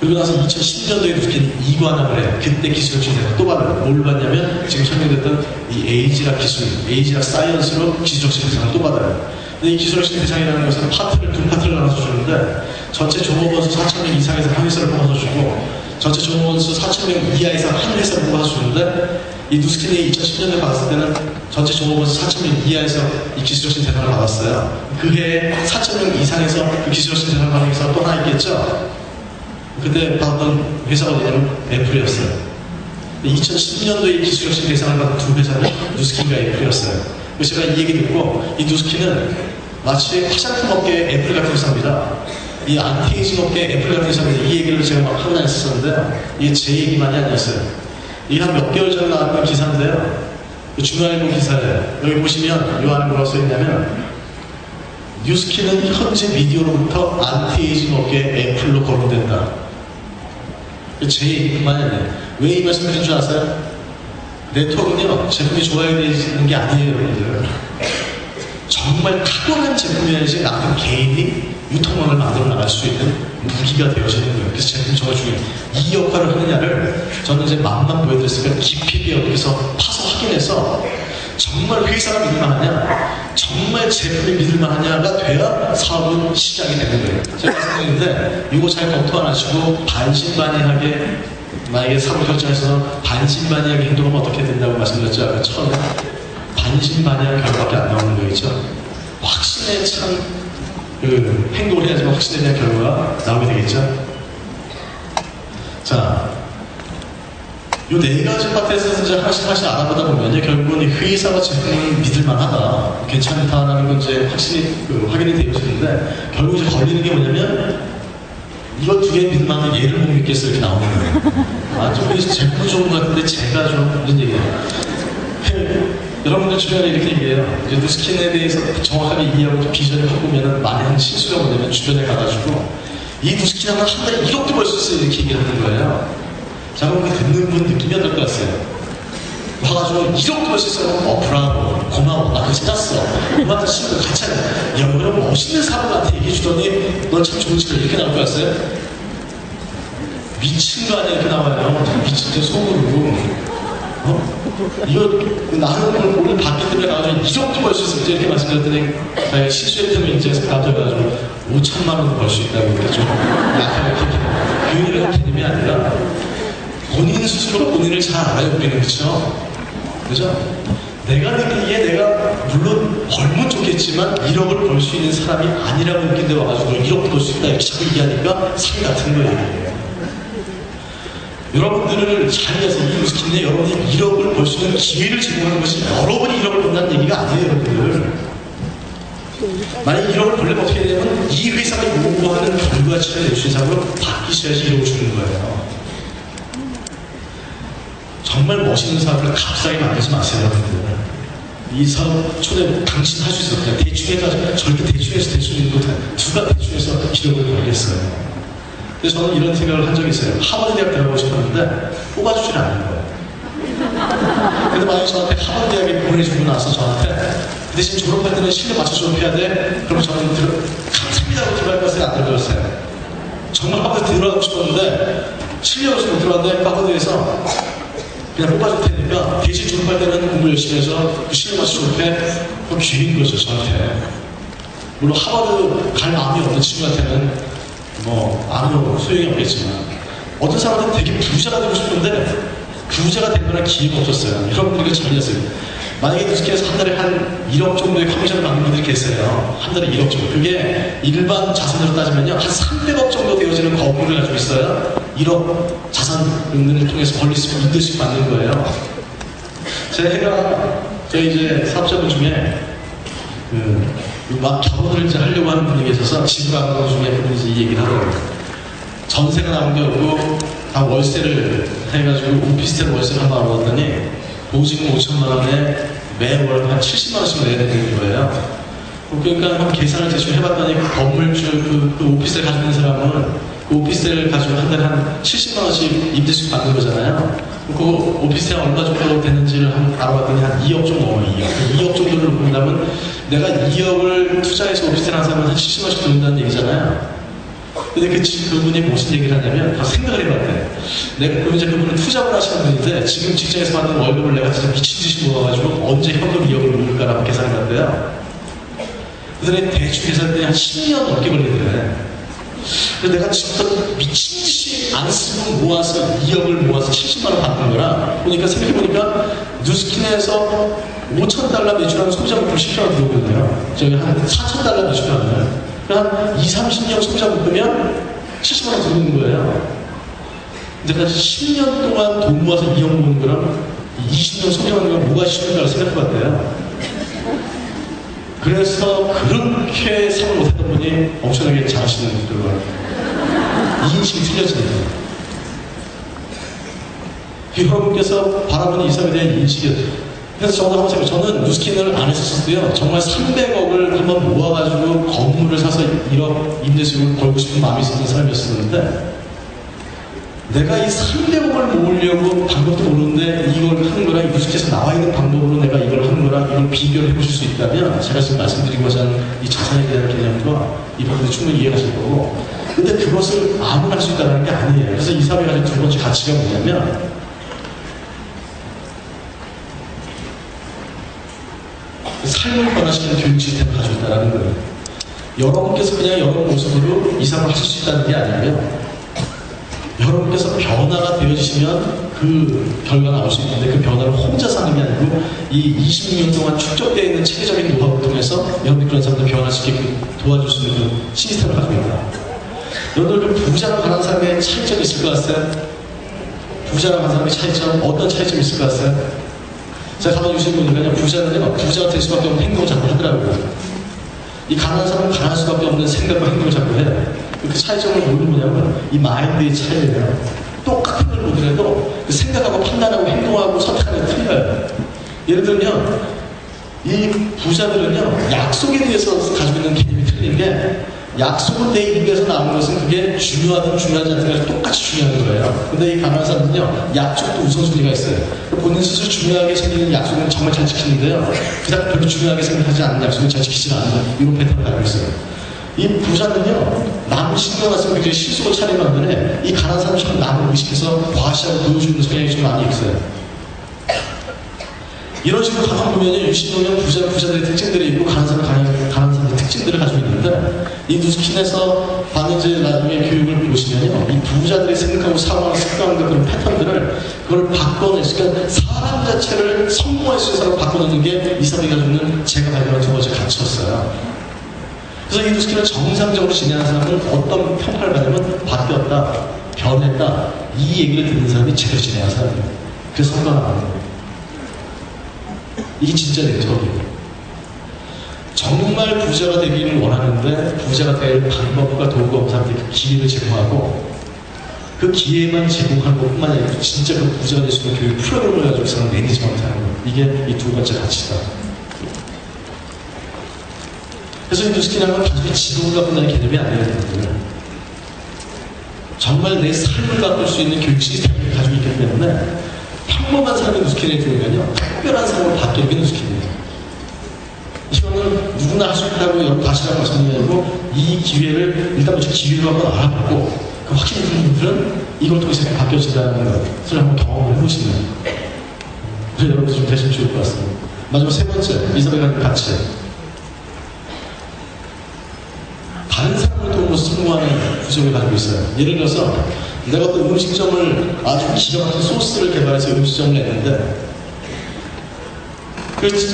그리고 나서 2010년도에 누스킨이 2관왕을 해요. 그때 기술혁신 대상 또 받아요. 뭘 받냐면 지금 설명됐던 이 에이지락 기술, 에이지락 사이언스로 기술혁신 대상을 또 받아요. 근데 이 기술혁신 대상이라는 것은 두 파트를 나눠서 주는데, 전체 종업원수 4,000명 이상에서 한 회사를 뽑아서 주고, 전체 종업원수 4,000명 이하에서 한 회사를 뽑아서 주는데, 이 누스킨이 2010년에 받았을 때는 전체 종업원수 4,000명 이하에서 이 기술혁신 대상을 받았어요. 그 해에 4,000명 이상에서 그 기술혁신 대상을 받은 회사가 또 하나 있겠죠? 그때 받았던 회사가 어디냐면 애플이었어요. 2010년도에 기술혁신 대상을 받은 두 회사는 누스킨과 애플이었어요. 그래서 제가 이 얘기 듣고, 이 누스킨은 마치 화장품 업계의 애플 같은 회사입니다. 이 안티에이징 업계의 애플 같은 회사입니다. 이 얘기를 제가 막 하고 다녔었는데, 이게 제 얘기만이 아니었어요. 이게 한 몇 개월 전에 나왔던 기사인데요. 중앙일보 기사예요. 여기 보시면 이 안에 뭐라고 써있냐면, 뉴스킨은 현재 미디어로부터 안티에이징 업계의 애플로 거론된다. 제 얘기뿐만이 아니에요. 왜 이 말씀을 드린 줄 아세요? 네트워크는요, 제품이 좋아야 되는 게 아니에요, 여러분들. 정말 탁월한 제품이어야지 나쁜 개인이 유통망을 만들어 나갈 수 있는 무기가 되어지는 거예요. 그래서 제품이 정말 중요해요. 이 역할을 하느냐를 저는 이제 맛만 보여드렸으니까 깊이 있게 여기서 파서 확인해서 정말 회사가 믿을만하냐, 정말 제품이 믿을만하냐가 돼야 사업은 시작이 되는 거예요. 제가 말씀드렸는데 이거 잘 검토 안 하시고 반신반의하게, 만약에 사업 결정해서 반신반의하게 행동하면 어떻게 된다고 말씀드렸죠. 아까 처음에 반신반의한 결과밖에 안 나오는 거겠죠. 확신에 찬 그 행동을 해야지만 확신에 대한 결과가 나오게 되겠죠. 자, 이 네 가지 파트에서 이제 하나씩 알아보다 보면 결국은 이 회사와 제품을 믿을만하다, 괜찮다라는 건 이제 확인이 되어지는데, 결국 이제 걸리는 게 뭐냐면 이거 두 개 믿을만한 얘를 못 믿겠어 이렇게 나오는 거예요. 좀 제품 좋은 것 같은데 제가 좀 이런 얘기예요. 여러분들 주변에 이렇게 얘기해요. 이제 누스킨에 대해서 정확하게 이해하고 비전을 바꾸면 많은 실수가 뭐냐면, 주변에 가가지고 이 누스킨 하나 한 달에 1억도 벌 수 있어요 이렇게 얘기를 하는 거예요. 자, 그럼 그 듣는 분 느낌이 어떨 것 같아요? 와가지고 1억도 벌 수 있어요. 브라보, 고마워, 나 그거 찾았어. 그만한 친구 같이 하자. 야, 그럼 멋있는 사람한테 얘기해주더니 넌 참 좋은 친구 이렇게 나올 것 같아요? 미친 거 아니야 이렇게 나와요. 미친 게 속으로. 이거 나는 오늘 받기 때문에 나가지고 2억도 벌 수 있어 이렇게 말씀드렸더니 실수했던 인지에서 가져가지고 5천만 원도 벌 수 있다고 이렇게 좀 약하게 그 얘기를 한 개념이 아니라, 본인 스스로 본인을 잘 알아요, 우리는. 그렇죠? 그죠? 내가 느끼기에 내가 물론 벌면 좋겠지만 1억을 벌 수 있는 사람이 아니라고 느낀데 와가지고 1억도 벌 수 있다 이렇게 자꾸 얘기하니까 사기 같은 거예요. 여러분들을 잘 위해서 이 누스킨에 여러분이 1억을 벌 수 있는 기회를 제공하는 것이 여러분이 1억을 번다는 얘기가 아니에요, 여러분들. 만약에 1억을 벌려면 어떻게 되냐면 이 회사가 요구하는 결과치를 내주 이상으로 바뀌셔야지 1억을 주는 거예요. 정말 멋있는 사업을 값싸게 만들지 마세요, 여러분들. 이 사업 초대 당신 할 수 있어. 그냥 대충 해가지고 절대 대충해서 대충 못해. 누가 대충해서 1억을 벌겠어요. 그래서 저는 이런 생각을 한 적이 있어요. 하버드 대학 들어가고 싶었는데 뽑아주질 않는 거예요. 근데 만약에 저한테 하버드 대학에 보내주고 나서 저한테 그 대신 졸업할 때는 실력 맞춰 졸업해야 돼. 그럼 저는 감사합니다고 들어갈 것을 안 들어갔어요. 정말 하버드 들어가고 싶었는데 실력을 못 들어갔는데 하버드에서 그냥 뽑아줄 테니까 대신 졸업할 때는 공부 열심히 해서 그 실력 맞춰 졸업해. 그건 기회인 거죠, 저한테. 물론 하버드 갈 마음이 없는 친구한테는 아무 소용이 없겠지만, 어떤 사람은 되게 부자가 되고 싶은데 부자가 된 거는 기회가 없었어요. 여러분들이 잘렸어요. 만약에 누스키에서 한 달에 한 1억 정도의 커미션을 받는 분들이 계세요. 한 달에 1억 정도. 그게 일반 자산으로 따지면요. 한 300억 정도 되어지는 거부를 가지고 있어요. 1억 자산을 통해서 벌릴 수 있는 듯이 받는 거예요. 저희 이제 사업자분 중에 막 결혼을 이제 하려고 하는 분이 계셔서 집을 안 가는 중에 그분이 이제 이 얘기를 하더라고요. 전세가 나온 게 없고 다 월세를 해가지고 오피스텔 월세를 한번 알아봤더니 보증금 5천만 원에 매월 한 70만 원씩 내야 되는 거예요. 그러니까 한번 계산을 대충 해봤더니 그 건물주, 그 오피스텔 가지고 있는 사람은 그 오피스텔을 가지고 한 달에 한 70만 원씩 임대식 받는 거잖아요. 그 오피스텔 얼마 정도 되는지를 한번 알아봤더니 한 2억 정도 넘어요. 2억 정도를 본다면 내가 2억을 투자해서 오피스텔 한 사람은 한 70만 원씩 들는다는 얘기잖아요. 근데 그분이 무슨 얘기를 하냐면 생각을 해봤대. 내가 이제 그분은 투자를 하시는 분인데 지금 직장에서 받는 월급을 내가 진짜 미친 듯이 모아가지고 언제 현금 2억을 모을까라고 계산을 했대요. 그래서 대충 계산했더니 한 10년 넘게 걸리더래. 그래서 내가 지금부터 미친 듯이 안 쓰고 모아서 2억을 모아서 70만 원 받는 거라 보니까 생각해보니까 누스킨에서 5,000달러 매출하는 소비자금품 10년 들어오거든요. 저기 한 4,000달러 매출하는 한 20-30년 소비자 묶으면 70만 원 들어오는 거예요. 내가 10년 동안 돈 모아서 2억 모으는 거랑 20년 소비자 모으는 건 뭐가 쉬운가를 생각해봤대요. 그래서 그렇게 생각을 못했던 분이 엄청나게 잘하시는 분들과 이 인식이 틀려지네요. 여러분께서 바라보는 이 사업에 대한 인식이 그래서 저도 한번 생각해요. 저는 누스킨을 안 했었어도요. 정말 300억을 한번 모아가지고 건물을 사서 1억 임대수익을 벌고 싶은 마음이 있었던 사람이었었는데 내가 이 300억을 모으려고 방법도 모르는데 이걸 하는 거랑 이 누스킨에서 나와 있는 방법으로 내가 이걸 하는 거랑 이걸 비교를 해보실 수 있다면 제가 지금 말씀드리고자 하는 이 자산에 대한 개념과 이 부분을 충분히 이해하실 거고 근데 그것을 아무나 할 수 있다는 게 아니에요. 그래서 이 사업에 가진 두 번째 가치가 뭐냐면 삶을 변화시키는 교육 시스템을 가지고 있다는 거예요. 여러분께서 그냥 여러분 모습으로 이 사업을 하실 수 있다는 게 아니고요. 여러분께서 변화가 되어지시면 그 결과가 나올 수 있는데 그 변화를 혼자서 하는 게 아니고 이 26년 동안 축적되어 있는 체계적인 노하우를 통해서 여러분이 그런 사람들 변화시키고 도와줄 수 있는 그 시스템을 가지고 있다. 여러분들 부자랑 가난한 사람의 차이점이 있을 것 같아요? 부자랑 가난한 사람의 차이점, 어떤 차이점이 있을 것 같아요? 제가 가만히 보시는 보니까요, 부자는요, 부자가 될 수밖에 없는 행동을 자꾸 하더라고요. 이 가난한 사람은 가난할 수밖에 없는 생각과 행동을 자꾸 해요. 그 차이점을 뭐냐면, 이 마인드의 차이예요. 똑같은 걸 보더라도, 그 생각하고 판단하고 행동하고 선택하는 게 틀려요. 예를 들면, 이 부자들은요, 약속에 대해서 가지고 있는 개념이 틀린 게, 약속은 내 입에서 나오는 것은 그게 중요하든 중요하지 않든 가 똑같이 중요한 거예요. 근데 이 가난한 사람은요, 약속도 우선순위가 있어요. 본인 스스로 중요하게 생기는 약속은 정말 잘 지키는데요. 그다음 별로 중요하게 생각하지 않는 약속은 잘 지키지 않는 이런 패턴을 가지고 있어요. 이 부자는요, 남을 신경 쓰면 굉장히 실속을 차리는 반면에 이 가난한 사람처럼 남을 의식해서 과시하고 보여주는 성향이 좀 많이 있어요. 이런 식으로 가만 보면요, 유신동은 부자들의 특징들이 있고 가난한 사람의 특징들을 가지고 있는데 이 누스킨에서 바느질 나중에 교육을 보시면요, 이 부자들이 생각하고 사고하는 습관과 그런 패턴들을 그걸 바꿔낼 수 있는 사람 자체를 성공할 수 있는 사람을 바꿔놓는 게 이 사람이 가지고 있는 제가 발견한 두 번째 가치였어요. 그래서 이 누스킨을 정상적으로 지내는 사람은 어떤 평가를 받냐면 바뀌었다, 변했다 이 얘기를 듣는 사람이 제대로 지내야 하는 사람이에요. 그래서 성과가 나는 거예요. 이게 진짜 네트워크예요. 정말 부자가 되기를 원하는데 부자가 될 방법과 도구가 없는 사람들이 그 기회를 제공하고 그 기회만 제공하는 것뿐만 아니라 진짜 그 부자가 될 수 있는 교육 프로그램을 가지고 사람 매니지먼트 하는 거예요. 이게 이 두 번째 가치다. 그래서 이 누스킨이라는 건 단순히 직업을 바꾼다는 개념이 아니라는 거예요. 정말 내 삶을 바꿀 수 있는 교육 시스템을 가지고 있기 때문에 평범한 사람의 누스킨에 들어오면요, 특별한 사람을 바뀌는 게 누스킨이에요. 이거는 누구나 할 수 있다고 여러분 가시라고 말씀드리는 게 아니고 이 기회를 일단 먼저 기회를 한번 알아보고 그 확신이 드는 분들은 이걸 통해서 바뀌어진다는 것을 한번 경험을 해보시면 그래서 여러분들 좀 되시면 좋을 것 같습니다. 마지막 세 번째, 이 사람의 가치. 다른 사람을 도움을 것을 성공하는 구조를 가지고 있어요. 예를 들어서 내가 어떤 음식점을 아주 기가 막힌 소스를 개발해서 음식점을 냈는데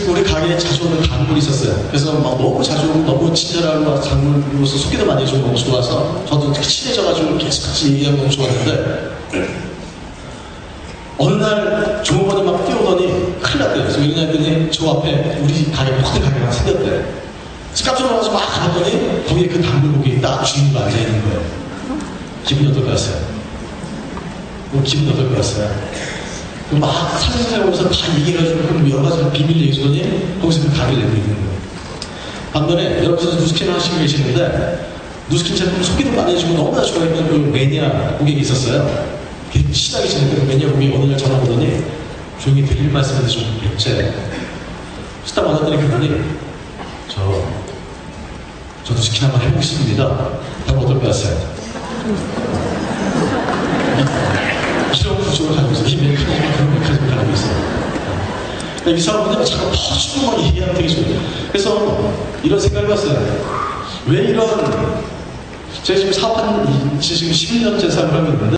우리 가게에 자주 오는 단물이 있었어요. 그래서 막 너무 자주 오고 너무 친절하고 단물로서 소개도 많이 해주고 너무 좋아서 저도 친해져가지고 계속 같이 얘기하고 너무 좋았는데 어느 날 종업원이 막 뛰어오더니 큰일 났대요. 그래서 왜냐 했더니 저 앞에 우리 가게 똑같은 가게가 생겼대. 그래서 깜짝 놀라서 막 가봤더니 거기에 그 단물고기에 딱 주인으로 앉아있는 거예요. 기분이 어떨 것 같아요? 기분이 어떨 것 같아요? 막 사진사에 오면서 다 얘기해가지고 여러 가지 비밀 얘기해주더니 거기서 그 가게를 내고 있는 거예요. 반면에 여러분께서 누스킨을 하시고 계시는데 누스킨 제품 소개도 많이 해주고 너무나 좋아했던 그 매니아 고객이 있었어요. 시작이 지는데 그 매니아 고객이 어느 날 전화 오더니 조용히 드릴 말씀인데 좀 백제 스타 받았더니 그분이 저 누스킨 한번 해보고 싶습니다. 하고 어떨 것 같아요? 이런 구조를 가지고 있어요. 이 메커니즘이 그런 메커니즘을 가지고 있어요. 이 사람은 자꾸 퍼주고만 얘기하면 되게 좋아요. 그래서 이런 생각을 해봤어요. 왜 이런, 제가 지금 사업한 지 지금 11년째 사업을 하고 있는데